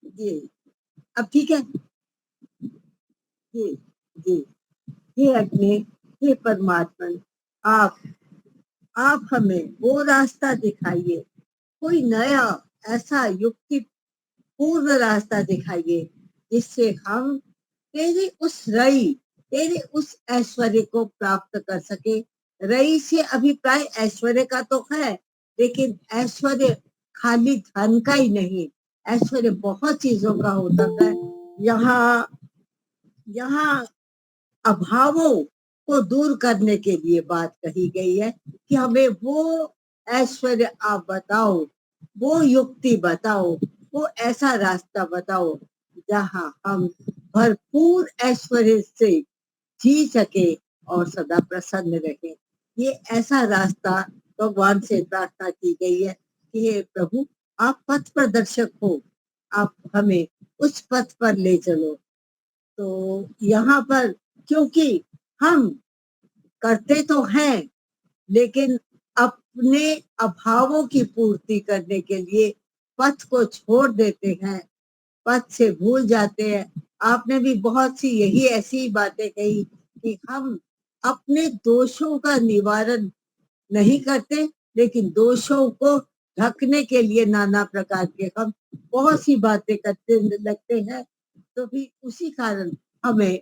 जी, अब ठीक है। जी जी। हे अग्नि, हे परमात्मा, आप हमें वो रास्ता दिखाइए, कोई नया ऐसा युक्ति पूर्ण रास्ता दिखाइए जिससे हम तेरे उस ऐश्वर्य को प्राप्त कर सके। रई से अभिप्राय ऐश्वर्य का तो है, लेकिन ऐश्वर्य खाली धन का ही नहीं, ऐश्वर्य बहुत चीजों का होता है। यहाँ यहाँ अभावों को दूर करने के लिए बात कही गई है कि हमें वो ऐश्वर्य आप बताओ, वो युक्ति बताओ, वो ऐसा रास्ता बताओ जहाँ हम भरपूर ऐश्वर्य से जी सके और सदा प्रसन्न रहे। ये ऐसा रास्ता भगवान से प्रार्थना की गई है कि हे प्रभु, आप पथ प्रदर्शक हो, आप हमें उस पथ पर ले चलो। तो यहाँ पर क्योंकि हम करते तो हैं, लेकिन अपने अभावों की पूर्ति करने के लिए पथ को छोड़ देते हैं, पथ से भूल जाते हैं। आपने भी बहुत सी यही ऐसी बातें कही कि हम अपने दोषों का निवारण नहीं करते, लेकिन दोषों को ढकने के लिए नाना प्रकार के हम बहुत सी बातें करते लगते हैं। तो भी उसी कारण हमें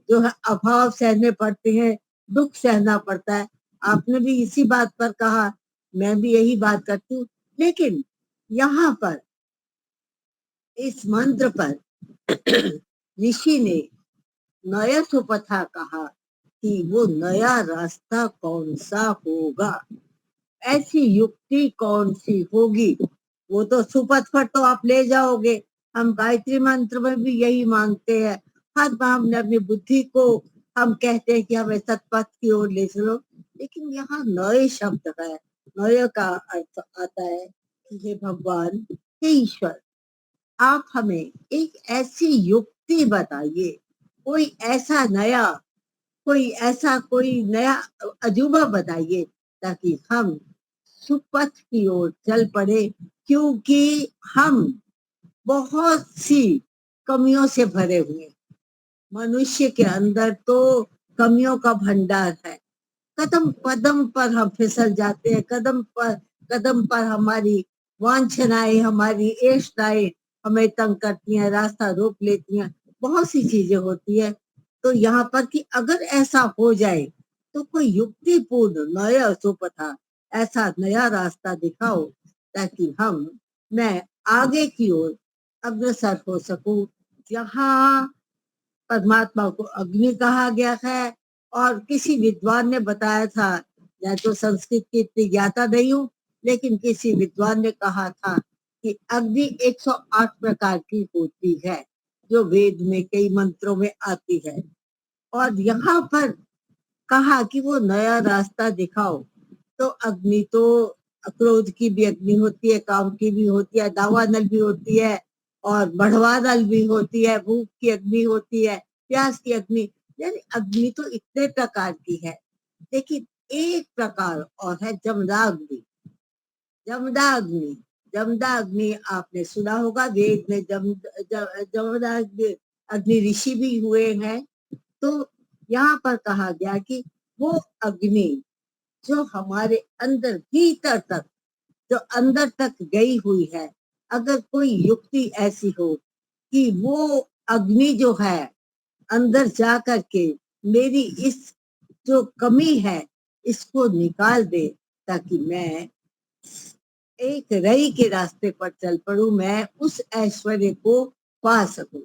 जो है अभाव सहने पड़ते हैं, दुख सहना पड़ता है। आपने भी इसी बात पर कहा, मैं भी यही बात करती हूँ। लेकिन यहाँ पर इस मंत्र पर ऋषि ने नया सुपथा कहा कि वो नया रास्ता कौन सा होगा, ऐसी युक्ति कौन सी होगी। वो तो सुपथ पर तो आप ले जाओगे, हम गायत्री मंत्र में भी यही मांगते हैं। हर बार हमने अपनी बुद्धि को हम कहते हैं कि हमें सतपथ की ओर ले चलो, लेकिन यहाँ नए शब्द है। नए का अर्थ आता है कि हे भगवान, हे ईश्वर, आप हमें एक ऐसी युक्ति बताइए, कोई नया अजूबा बताइए, ताकि हम सुपथ की ओर चल पड़े। क्योंकि हम बहुत सी कमियों से भरे हुए, मनुष्य के अंदर तो कमियों का भंडार है। कदम कदम पर हम फिसल जाते हैं, कदम पर हमारी वांछनाएं, हमारी एष्टाएं हमें तंग करती हैं, रास्ता रोक लेती हैं, बहुत सी चीजें होती है। तो यहाँ पर कि अगर ऐसा हो जाए तो कोई युक्तिपूर्ण नया सुपथा, ऐसा नया रास्ता दिखाओ ताकि मैं आगे की ओर अग्रसर हो सकूं। जहाँ परमात्मा को अग्नि कहा गया है, और किसी विद्वान ने बताया था, मैं तो संस्कृत की इतनी ज्ञाता नहीं हूँ, लेकिन किसी विद्वान ने कहा था कि अग्नि 108 प्रकार की होती है, जो वेद में कई मंत्रों में आती है। और यहाँ पर कहा कि वो नया रास्ता दिखाओ। तो अग्नि तो क्रोध की भी अग्नि होती है, काम की भी होती है, दावानल भी होती है, और बढ़वा नल भी होती है, भूख की अग्नि होती है, प्यास की अग्नि, यानी अग्नि तो इतने प्रकार की है। लेकिन एक प्रकार और है, जमदाग्नि। जमदाग्नि जमदाग्नि आपने सुना होगा, वेद में जमदाग्नि अग्नि ऋषि भी हुए हैं। तो यहाँ पर कहा गया कि वो अग्नि जो हमारे अंदर भीतर तक, जो अंदर तक गई हुई है, अगर कोई युक्ति ऐसी हो कि वो अग्नि जो है अंदर जा करके मेरी इस जो कमी है इसको निकाल दे, ताकि मैं एक रई के रास्ते पर चल पड़ूं, मैं उस ऐश्वर्य को पा सकूं।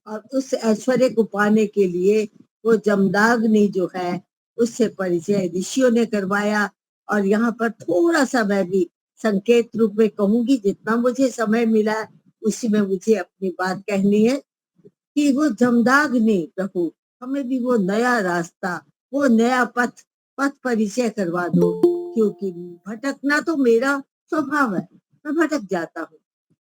और उस ऐश्वर्य को पाने के लिए वो जमदाग्नि जो है उससे परिचय ऋषियों ने करवाया। और यहाँ पर थोड़ा सा मैं भी संकेत रूप में कहूंगी, जितना मुझे समय मिला उसी में मुझे अपनी बात कहनी है कि वो जमदाग्नि प्रभु हमें भी वो नया रास्ता, वो नया पथ परिचय करवा दो। क्योंकि भटकना तो मेरा स्वभाव है, मैं भटक जाता हूँ,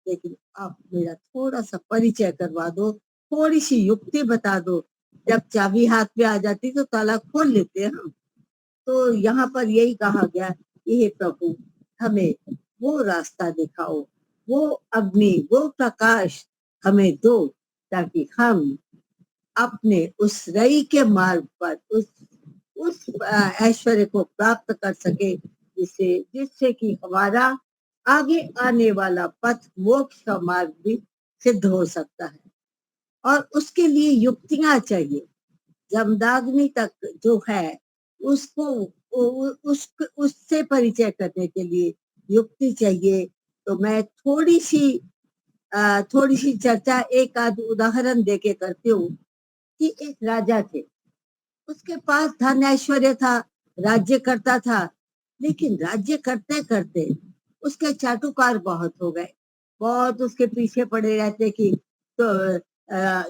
लेकिन आप मेरा थोड़ा सा परिचय करवा दो, थोड़ी सी युक्ति बता दो। जब चाबी हाथ में आ जाती तो ताला खोल लेते हैं हम। तो यहाँ पर यही कहा गया, हे प्रभु हमें वो रास्ता दिखाओ, वो अग्नि, वो प्रकाश हमें दो, ताकि हम अपने उस रई के मार्ग पर उस ऐश्वर्य को प्राप्त कर सके, जिससे कि हमारा आगे आने वाला पथ मोक्ष का मार्ग भी सिद्ध हो सकता है। और उसके लिए युक्तियां चाहिए। जमदाग्नि तक जो है उसको उससे परिचय करने के लिए युक्ति चाहिए। तो मैं थोड़ी सी चर्चा एक आध उदाहरण देके करती हूँ कि एक राजा थे, उसके पास धन ऐश्वर्य था, राज्य करता था, लेकिन राज्य करते करते उसके चाटुकार बहुत हो गए, बहुत उसके पीछे पड़े रहते कि तो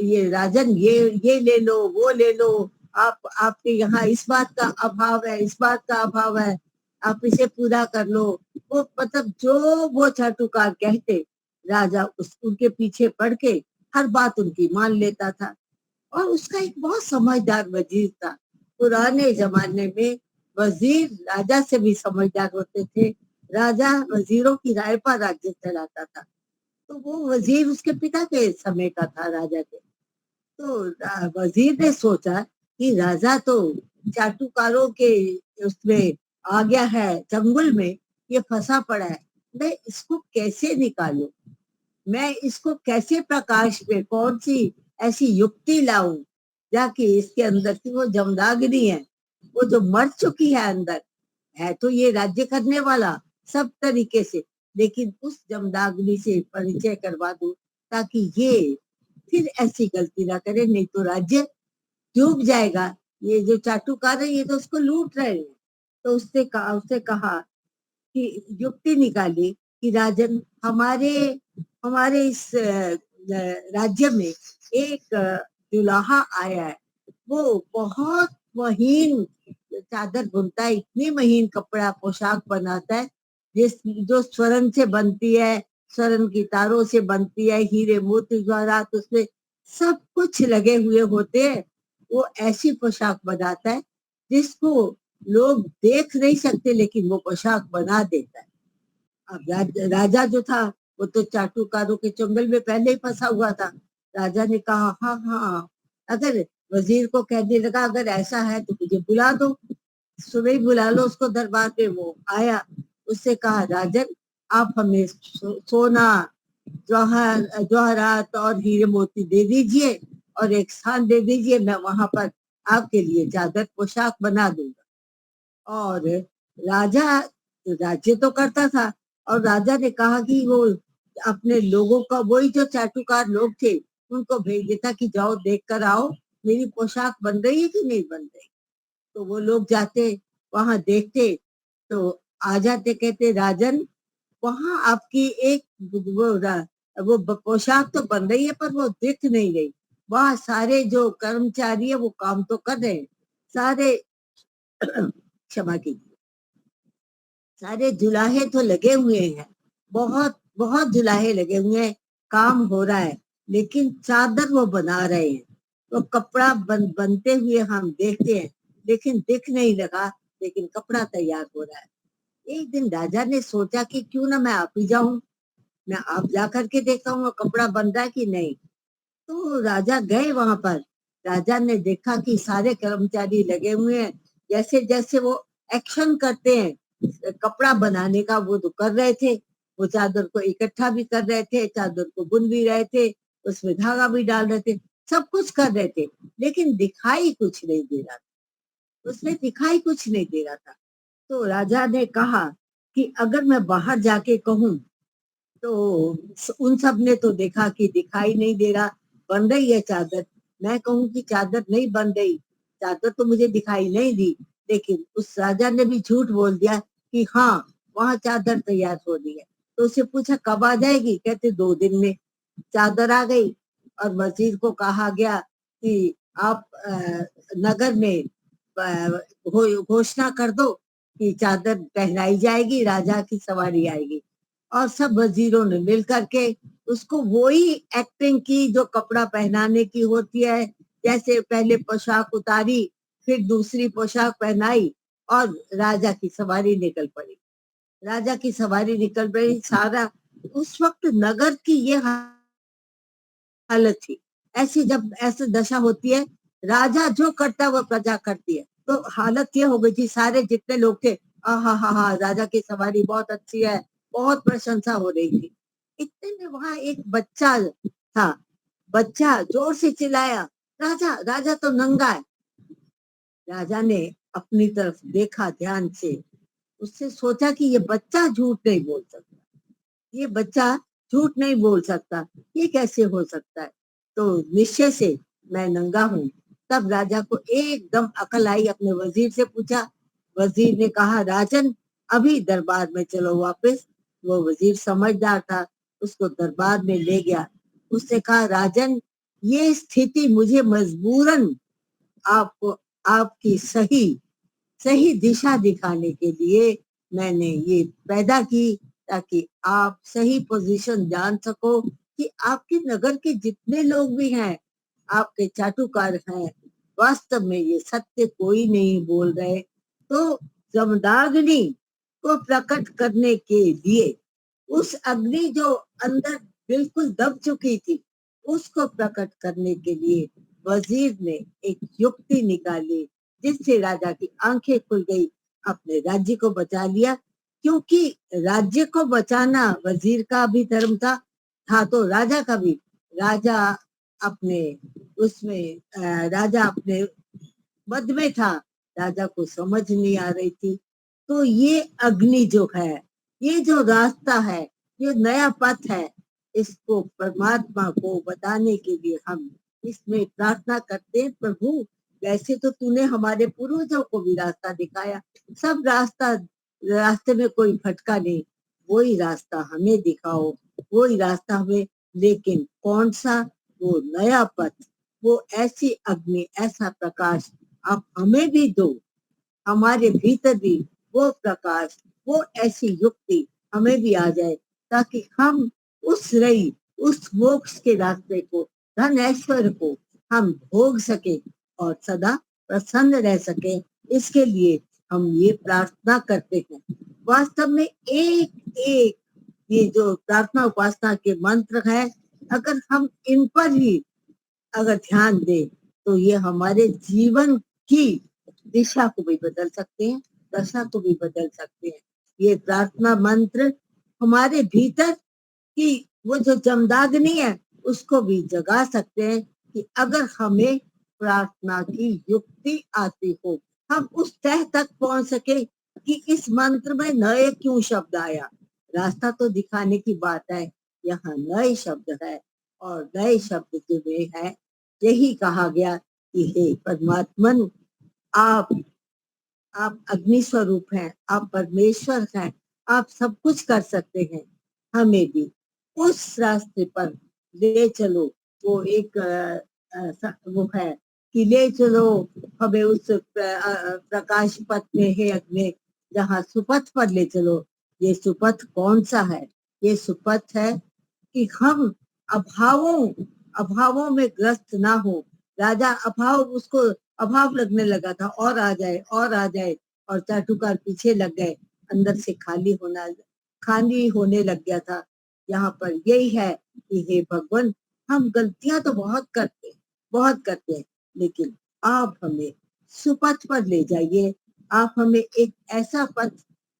ये राजन ये ले लो, वो ले लो, आपके यहाँ इस बात का अभाव है, इस बात का अभाव है, आप इसे पूरा कर लो। वो मतलब जो वो चाटुकार कहते, राजा उनके पीछे पड़ के हर बात उनकी मान लेता था। और उसका एक बहुत समझदार वजीर था। पुराने जमाने में वजीर राजा से भी समझदार होते थे। राजा वजीरों की राय पर राज्य चलाता था। तो वो वजीर उसके पिता के समय का था, राजा के। तो वजीर ने सोचा कि राजा तो चाटुकारों के उसमें आ गया है, चंगुल में ये फंसा पड़ा है, मैं इसको कैसे निकालूं, मैं इसको कैसे प्रकाश में कौन सी ऐसी युक्ति लाऊं जाके इसके अंदर की वो जमदाग्नि है, वो जो मर चुकी है अंदर, है तो ये राज्य करने वाला सब तरीके से, लेकिन उस जमदाग्नि से परिचय करवा दूं ताकि ये फिर ऐसी गलती ना करे, नहीं तो राज्य डूब जाएगा। ये जो चाटुकार है ये तो उसको लूट रहे हैं। तो उससे कहा कि युक्ति निकाली कि राजन, हमारे हमारे इस राज्य में एक जुलाहा आया है, वो बहुत महीन चादर बुनता है, इतनी महीन कपड़ा पोशाक बनाता है जो स्वर्ण से बनती है, स्वर्ण की तारों से बनती है, हीरे मोती जवाहरात उसमें सब कुछ लगे हुए होते हैं। वो ऐसी पोशाक बनाता है जिसको लोग देख नहीं सकते, लेकिन वो पोशाक बना देता है। अब राजा जो था वो तो चाटुकारों के चंगुल में पहले ही फंसा हुआ था। राजा ने कहा हाँ हाँ, अगर वजीर को कहने लगा अगर ऐसा है तो मुझे बुला दो, सुबह ही बुला लो उसको दरबार पे। वो आया, उससे कहा राजन आप हमें सोना जवाहरात और हीरे मोती दे दीजिए और एक स्थान दे दीजिए, मैं वहां पर आपके लिए चादर पोशाक बना दूंगा। और राजा राज्य तो करता था, और राजा ने कहा कि वो अपने लोगों का, वही जो चाटुकार लोग थे उनको भेज देता कि जाओ देख कर आओ मेरी पोशाक बन रही है कि नहीं बन रही। तो वो लोग जाते वहां देखते, तो आ जाते, कहते राजन वहां आपकी एक वो पोशाक तो बन रही है पर वो दिख नहीं रही। वहां सारे जो कर्मचारी है वो काम तो कर रहे हैं, सारे क्षमा कीजिए, सारे जुलाहे तो लगे हुए हैं, बहुत बहुत जुलाहे लगे हुए हैं, काम हो रहा है, लेकिन चादर वो बना रहे हैं। तो कपड़ा बनते हुए हम देखते हैं, लेकिन दिख नहीं लगा, लेकिन कपड़ा तैयार हो रहा है। एक दिन राजा ने सोचा कि क्यों ना मैं आप ही जाऊं, मैं आप जा करके देखता हूँ कपड़ा बन रहा है कि नहीं। तो राजा गए वहां पर। राजा ने देखा कि सारे कर्मचारी लगे हुए हैं, जैसे जैसे वो एक्शन करते हैं कपड़ा बनाने का, वो तो कर रहे थे। वो चादर को इकट्ठा भी कर रहे थे, चादर को बुन भी रहे थे, उसमें धागा भी डाल रहे थे, सब कुछ कर रहे थे, लेकिन दिखाई कुछ नहीं दे रहा था, उसमें दिखाई कुछ नहीं दे रहा था। तो राजा ने कहा कि अगर मैं बाहर जाके कहूं, तो उन सब ने तो देखा कि दिखाई नहीं दे रहा, बन रही है चादर, मैं कहूं कि चादर नहीं बन रही, चादर तो मुझे दिखाई नहीं दी, लेकिन उस राजा ने भी झूठ बोल दिया कि हाँ वहां चादर तैयार हो रही है। तो उससे पूछा कब आ जाएगी, कहते 2 दिन में। चादर आ गई और वजीर को कहा गया कि आप नगर में घोषणा कर दो कि चादर पहनाई जाएगी, राजा की सवारी आएगी। और सब वजीरों ने मिल करके उसको वही एक्टिंग की जो कपड़ा पहनाने की होती है, जैसे पहले पोशाक उतारी, फिर दूसरी पोशाक पहनाई और राजा की सवारी निकल पड़ी। राजा की सवारी निकल पड़ी, सारा उस वक्त नगर की ये हालत थी ऐसी जब ऐसी दशा होती है, राजा जो करता है वो प्रजा करती है। तो हालत ये हो गई थी, सारे जितने लोग थे, हा राजा की सवारी बहुत अच्छी है, बहुत प्रशंसा हो रही थी। इतने में वहां एक बच्चा था, बच्चा जोर से चिल्लाया, राजा राजा तो नंगा है। राजा ने अपनी तरफ देखा ध्यान से, उससे सोचा कि ये बच्चा झूठ नहीं बोल सकता, ये बच्चा झूठ नहीं बोल सकता, ये कैसे हो सकता है, तो निश्चय से मैं नंगा हूँ। तब राजा को एकदम अकल आई, अपने वजीर से पूछा। वजीर ने कहा, राजन अभी दरबार में चलो वापस। वो वजीर समझदार था, उसको दरबार में ले गया। उसने कहा, राजन ये स्थिति मुझे मजबूरन आपको आपकी सही सही दिशा दिखाने के लिए मैंने ये पैदा की, ताकि आप सही पोजीशन जान सको कि आपके नगर के जितने लोग भी हैं, आपके चाटुकार हैं, वास्तव में ये सत्य कोई नहीं बोल रहे। तो जमदाग्नि को प्रकट करने के लिए, उस अग्नि जो अंदर बिल्कुल दब चुकी थी, उसको प्रकट करने के लिए वजीर ने एक युक्ति निकाली, जिससे राजा की आंखें खुल गई, अपने राज्य को बचा लिया। क्योंकि राज्य को बचाना वजीर का भी धर्म था तो राजा का भी। राजा अपने उसमें राजा अपने मद में था, राजा को समझ नहीं आ रही थी। तो ये अग्नि जो है, ये जो रास्ता है, ये नया पथ है, इसको परमात्मा को बताने के लिए हम इसमें प्रार्थना करते हैं, प्रभु वैसे तो तूने हमारे पूर्वजों को भी रास्ता दिखाया, सब रास्ते में कोई भटका नहीं, वही रास्ता हमें दिखाओ, वही रास्ता हमें, लेकिन कौन सा, वो नया पथ, वो ऐसी अग्नि, ऐसा प्रकाश आप हमें भी दो, हमारे भीतर भी वो प्रकाश, वो ऐसी युक्ति हमें भी आ जाए, ताकि हम उस मोक्ष के रास्ते को, धन ऐश्वर्य को हम भोग सके और सदा प्रसन्न रह सके। इसके लिए हम ये प्रार्थना करते हैं। वास्तव में एक एक ये जो प्रार्थना उपासना के मंत्र है, अगर हम इन पर ही अगर ध्यान दें, तो ये हमारे जीवन की दिशा को भी बदल सकते हैं, दशा को भी बदल सकते हैं। ये प्रार्थना मंत्र हमारे भीतर की वो जो जमदाग्नि है, उसको भी जगा सकते हैं, कि अगर हमें प्रार्थना की युक्ति आती हो, हम उस तह तक पहुंच सके कि इस मंत्र में नए क्यों शब्द आया। रास्ता तो दिखाने की बात है, यहाँ नए शब्द है, और नए शब्द जो में है, यही कहा गया कि हे परमात्मन, आप अग्नि स्वरूप हैं, आप परमेश्वर हैं, आप सब कुछ कर सकते हैं, हमें भी उस रास्ते पर ले चलो। वो एक वो है कि ले चलो हमें उस प्रकाश पथ में है अग्नि, जहाँ सुपथ पर ले चलो। ये सुपथ कौन सा है? ये सुपथ है कि हम अभावों में ग्रस्त ना हो। राजा उसको अभाव लगने लगा था, और आ जाए, और चाटुकार पीछे लग गए, अंदर से खाली होने लग गया था। यहाँ पर यही है कि हे भगवान, हम गलतियां तो बहुत करते हैं, लेकिन आप हमें सुपथ पर ले जाइए, आप हमें एक ऐसा पथ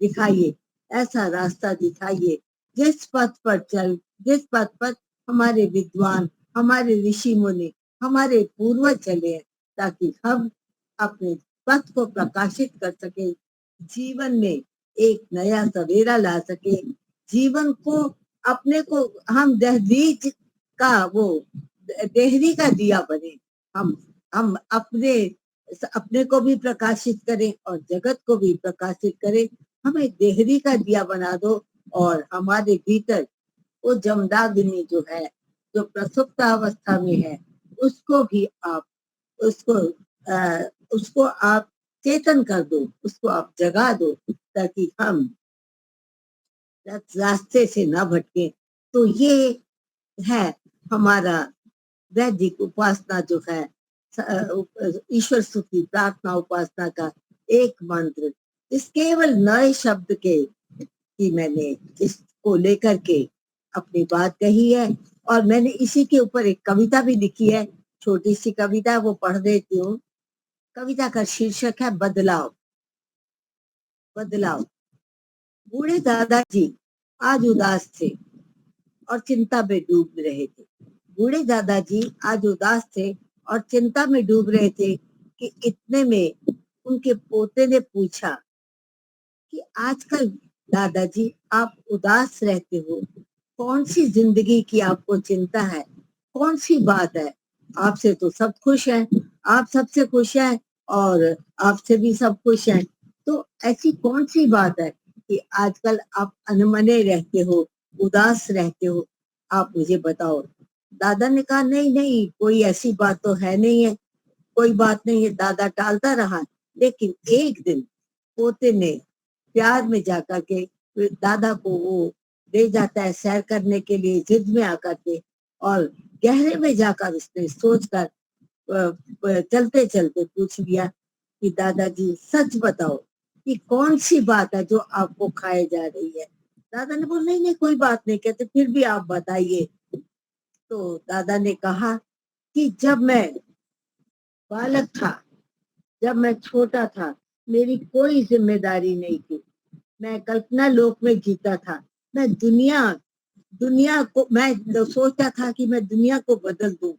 दिखाइए, ऐसा रास्ता दिखाइए, जिस पथ पर हमारे विद्वान, हमारे ऋषि मुनि, हमारे पूर्वज चले हैं, ताकि हम अपने पथ को प्रकाशित कर सके, जीवन में एक नया सवेरा ला सके, जीवन को अपने को हम देहरी का दिया बने, हम अपने को भी प्रकाशित करें और जगत को भी प्रकाशित करें। हमें देहरी का दिया बना दो, और हमारे भीतर वो जमदाग्नि जो है, जो प्रसुप्त अवस्था में है, उसको भी आप उसको आप चेतन कर दो, उसको आप जगा दो, ताकि हम रास्ते से ना भटके। तो ये है हमारा वैदिक उपासना जो है, ईश्वर स्तुति प्रार्थना उपासना का एक मंत्र। इस केवल नए शब्द के कि मैंने इसको लेकर के अपनी बात कही है, और मैंने इसी के ऊपर एक कविता भी लिखी है, छोटी सी कविता, वो पढ़ देती हूँ। कविता का शीर्षक है बदलाव। बदलाव। बूढ़े दादाजी आज उदास थे और चिंता में डूब रहे थे। बूढ़े दादाजी आज उदास थे और चिंता में डूब रहे थे कि इतने में उनके पोते ने पूछा कि आजकल दादाजी आप उदास रहते हो, कौन सी जिंदगी की आपको चिंता है, कौन सी बात है? आपसे तो सब खुश हैं, आप सबसे खुश हैं और आपसे भी सब खुश हैं, तो ऐसी कौन सी बात है कि आजकल आप अनमने रहते हो, उदास रहते हो? आप मुझे बताओ। दादा ने कहा नहीं नहीं, कोई ऐसी बात तो है नहीं है, कोई बात नहीं है। दादा टालता रहा, लेकिन एक दिन पोते ने प्यार में जाकर के दादा को वो ले जाता है सैर करने के लिए, जिद में आकर के, और गहरे में जाकर उसने सोचकर चलते चलते पूछ लिया कि दादाजी सच बताओ कि कौन सी बात है जो आपको खाए जा रही है? दादा ने बोला नहीं नहीं, कोई बात नहीं। कहते फिर भी आप बताइए। तो दादा ने कहा कि जब मैं बालक था, जब मैं छोटा था, मेरी कोई जिम्मेदारी नहीं थी, मैं कल्पना लोक में जीता था। मैं दुनिया को मैं सोचता था कि मैं दुनिया को बदल दूं।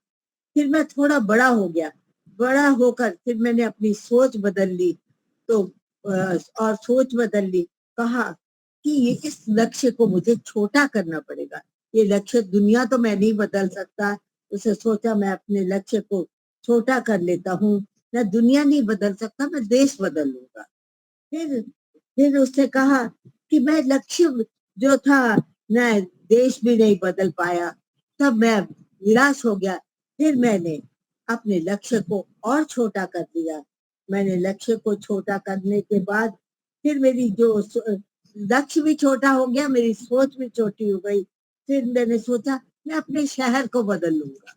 फिर मैं थोड़ा बड़ा हो गया, बड़ा होकर फिर मैंने अपनी सोच बदल ली, तो और सोच बदल ली, कहा कि ये इस लक्ष्य को मुझे छोटा करना पड़ेगा। ये लक्ष्य, दुनिया तो मैं नहीं बदल सकता, उसे सोचा मैं अपने लक्ष्य को छोटा कर लेता हूँ। मैं दुनिया नहीं बदल सकता, मैं देश बदल लूंगा। फिर उसने कहा कि मैं लक्ष्य जो था, मैं देश भी नहीं बदल पाया, तब मैं निराश हो गया। फिर मैंने अपने लक्ष्य को और छोटा कर दिया। मैंने लक्ष्य को छोटा करने के बाद फिर मेरी जो लक्ष्य भी छोटा हो गया, मेरी सोच भी छोटी हो गई। फिर मैंने सोचा मैं अपने शहर को बदल लूंगा।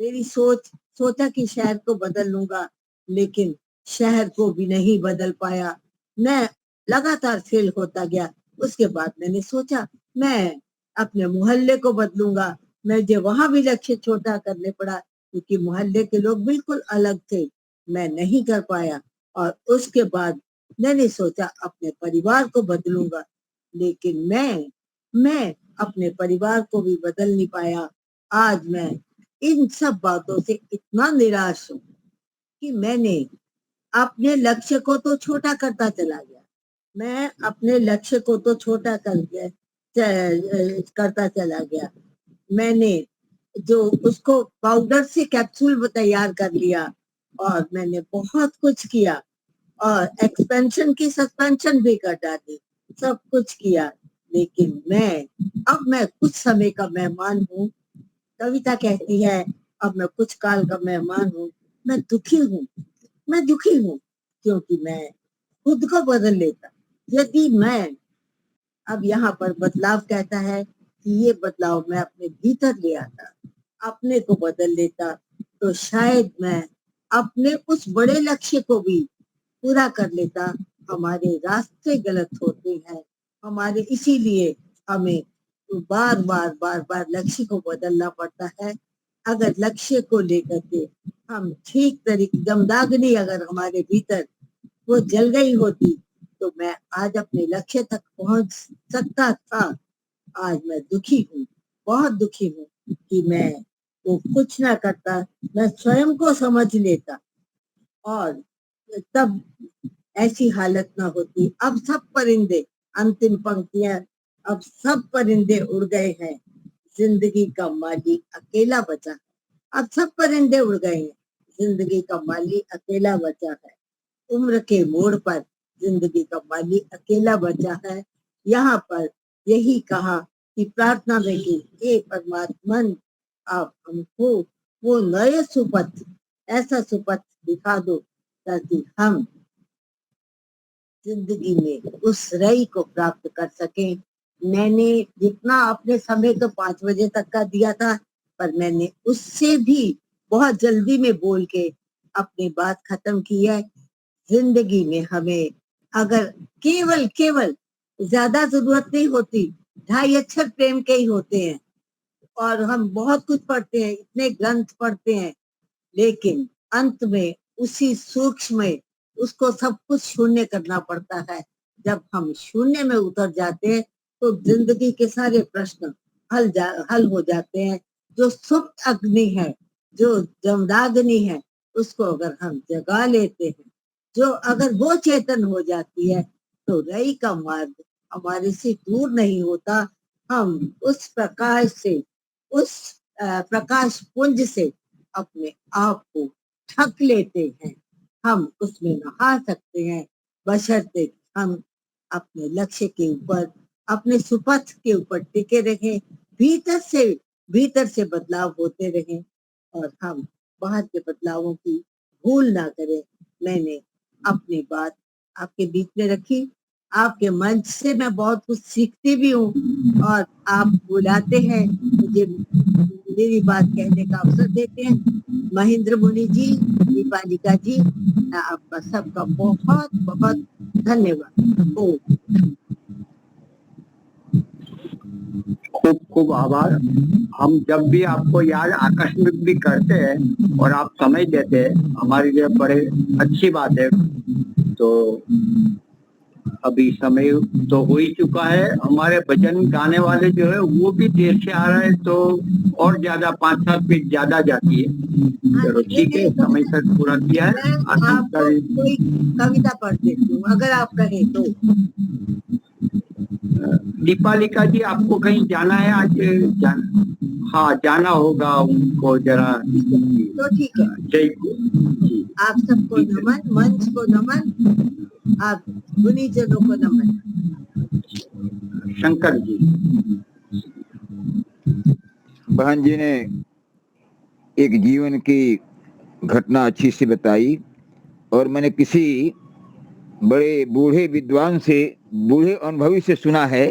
मेरी सोचा कि शहर को बदल लूंगा, लेकिन शहर को भी नहीं बदल पाया। मैं लगातार फेल होता गया। उसके बाद मैंने सोचा मैं अपने मोहल्ले को बदलूंगा। मुझे वहां भी लक्ष्य छोटा करने पड़ा, क्योंकि मोहल्ले के लोग बिल्कुल अलग थे। मैं नहीं कर पाया और उसके बाद मैंने सोचा अपने परिवार को बदलूंगा, लेकिन मैं अपने परिवार को भी बदल नहीं पाया। आज मैं इन सब बातों से इतना निराश हूँ कि मैंने अपने लक्ष्य को तो छोटा करता चला गया। मैं अपने लक्ष्य को तो छोटा करता चला गया। मैंने जो उसको पाउडर से कैप्सूल तैयार कर लिया और मैंने बहुत कुछ किया और एक्सपेंशन की सस्पेंशन भी कर डाली, सब कुछ किया, लेकिन अब मैं कुछ समय का मेहमान हूँ। कविता कहती है अब मैं कुछ काल का मेहमान हूँ। मैं दुखी हूँ क्योंकि मैं खुद को बदल लेता। यदि मैं अब यहाँ पर बदलाव कहता है कि ये बदलाव मैं अपने भीतर ले आता, अपने को बदल लेता, तो शायद मैं अपने उस बड़े लक्ष्य को भी पूरा कर लेता। हमारे रास्ते गलत होते हैं, हमारे इसीलिए हमें बार बार लक्ष्य को बदलना पड़ता है। अगर लक्ष्य को लेकर के हम ठीक तरीके, दमदागनी अगर हमारे भीतर वो जल गई होती, तो मैं आज अपने लक्ष्य तक पहुंच सकता था। आज मैं दुखी हूँ, बहुत दुखी हूँ कि मैं वो कुछ ना करता, मैं स्वयं को समझ लेता और तब ऐसी हालत ना होती। अब सब परिंदे, अंतिम पंक्तियां, अब सब परिंदे उड़ गए हैं, जिंदगी का माली अकेला बचा है। अब सब परिंदे उड़ गए हैं, जिंदगी का माली अकेला बचा है। उम्र के मोड़ पर जिंदगी का माली अकेला बचा है। यहाँ पर यही कहा कि प्रार्थना में कि हे परमात्मन, आप हमको वो नए सुपथ, ऐसा सुपथ दिखा दो ताकि हम जिंदगी में उस रई को प्राप्त कर सकें। मैंने जितना अपने समय तो 5 बजे तक का दिया था, पर मैंने उससे भी बहुत जल्दी में बोल के अपनी बात खत्म की है। जिंदगी में हमें अगर केवल ज्यादा जरूरत नहीं होती, 2.5 अक्षर प्रेम के ही होते हैं। और हम बहुत कुछ पढ़ते हैं, इतने ग्रंथ पढ़ते हैं, लेकिन अंत में उसी सूक्ष्म में उसको सब कुछ शून्य करना पड़ता है। जब हम शून्य में उतर जाते हैं तो जिंदगी के सारे प्रश्न हल हो जाते हैं। जो सुप्त अग्नि है, जो जमदाग्नि है, उसको अगर हम जगा लेते हैं, जो अगर वो चेतन हो जाती है, तो रई का मार्ग हमारे से दूर नहीं होता। हम उस प्रकाश से, उस प्रकाश पुंज से अपने आप को ढक लेते हैं। हम उसमें नहा सकते हैं, बशर्ते हम अपने लक्ष्य के ऊपर, अपने सुपथ के ऊपर टिके रहें, भीतर से बदलाव होते रहें और हम बाहर के बदलावों की भूल ना करें। मैंने अपनी बात आपके बीच में रखी। आपके मंच से मैं बहुत कुछ सीखती भी हूँ और आप बुलाते हैं, मुझे मेरी बात कहने का अवसर देते हैं। महेंद्र मुनि जी, दीपालिका जी, आपका सबका बहुत बहुत धन्यवाद। खूब खूब आभार। हम जब भी आपको याद आकस्मिक भी करते हैं और आप समय देते हैं, हमारे लिए बड़े अच्छी बात है। तो अभी समय तो हो ही चुका है। हमारे भजन गाने वाले जो है वो भी देर से आ रहे हैं, तो और ज्यादा 5-7 मिनट ज्यादा जाती है। चलो ठीक है, समय तक पूरा किया है। आपको कोई कविता पढ़ देती हूँ अगर आप कहें तो। दीपालिका जी, आपको कहीं जाना है आज? हाँ, जाना होगा उनको जरा। तो ठीक है, जय आप सबको नमन, मंच को नमन, आप गुनीजनों को नमन। शंकर जी। बहन जी ने एक जीवन की घटना अच्छी सी बताई और मैंने किसी बड़े बूढ़े विद्वान से, बूढ़े अनुभवी से सुना है,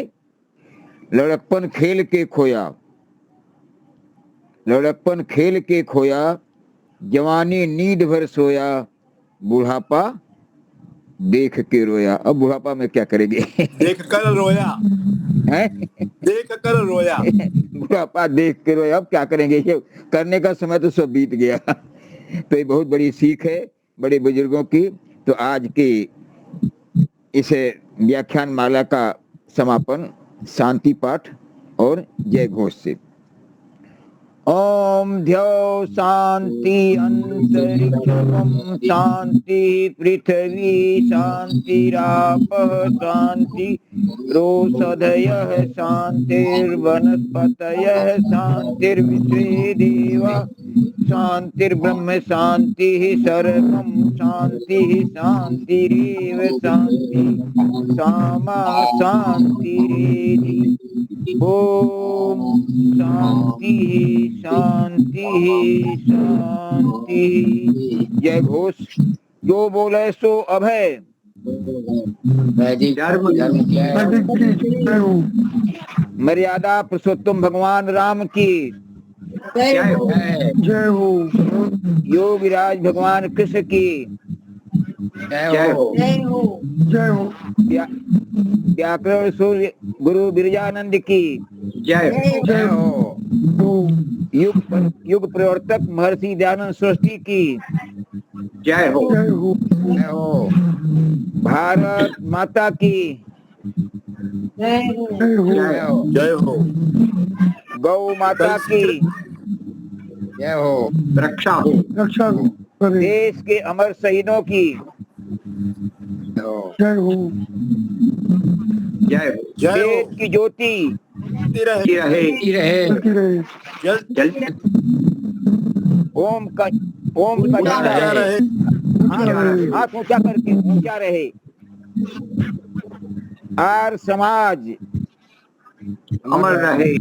लड़कपन खेल के खोया, लड़कपन खेल के खोया, जवानी नींद भर सोया, बुढ़ापा देख के रोया। अब बुढ़ापा में क्या करेंगे? देख कर रोया है? देख कर रोया। बुढ़ापा देख के रोया, अब क्या करेंगे? ये करने का समय तो सब बीत गया। तो ये बहुत बड़ी सीख है बड़े बुजुर्गों की। तो आज की इस व्याख्यान माला का समापन शांति पाठ और जय घोष से। ओम ध्यो शांति अंतरिक्षम शांति पृथ्वी शांतिरापः शांति रोषधयः शांतिर्वनस्पतयः शांतिर्विश्वे देवा शांतिर्ब्रह्म शांतिः सर्वं शांतिः शांतिरेव शांति सामा शांतिरेधि। ओम शांति शांति शांति। जय घोष। जो बोले सो अभय। मर्यादा पुरुषोत्तम भगवान राम की जय हो। जय हो। योगीराज भगवान कृष्ण की जय हो। जय हो। जय हो। व्याकरण सूर्य गुरु बिरजानंद की जय हो। जय हो। युग प्रवर्तक महर्षि दयानंद सरस्वती की जय हो। जय हो। जय हो। भारत माता की जय हो। जय हो। जय हो। जय हो। गौ माता की जय हो। रक्षा हो। रक्षा करे। देश के अमर शहीदों की जय हो। जय हो। जय हो। जय हो। वेद की ज्योति की रहे। चलती रहे। जल ओम का ऊंचा झंडा रहे। हाथ ऊंचा करके ऊंचा रहे। आर समाज अमर रहे।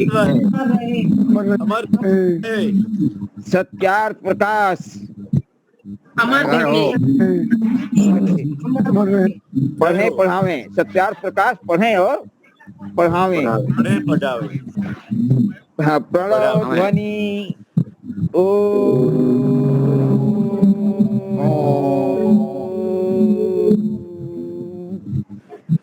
अमर रहे। सत्यार्थ प्रकाश अमर रहे। पढ़े पढ़ावे। सत्यार्थ प्रकाश पढ़े और पढ़ावे। पढ़े पढ़ावे। हाँ, प्रणव ध्वनि ओ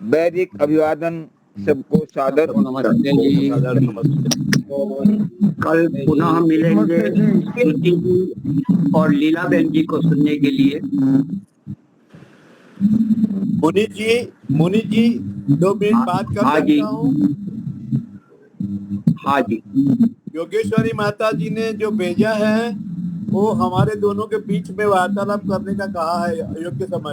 वैदिक अभिवादन सबको सादर सादर नमस्ते। कल पुनः मिलेंगे श्रुति जी और लीला बहन जी को सुनने के लिए। मुनि जी 2 मिनट बात कर हाँ जी। सकता हूँ। हाँ जी। योगेश्वरी माता जी ने जो भेजा है वो हमारे दोनों के बीच में वार्तालाप करने का कहा है योग्य समय।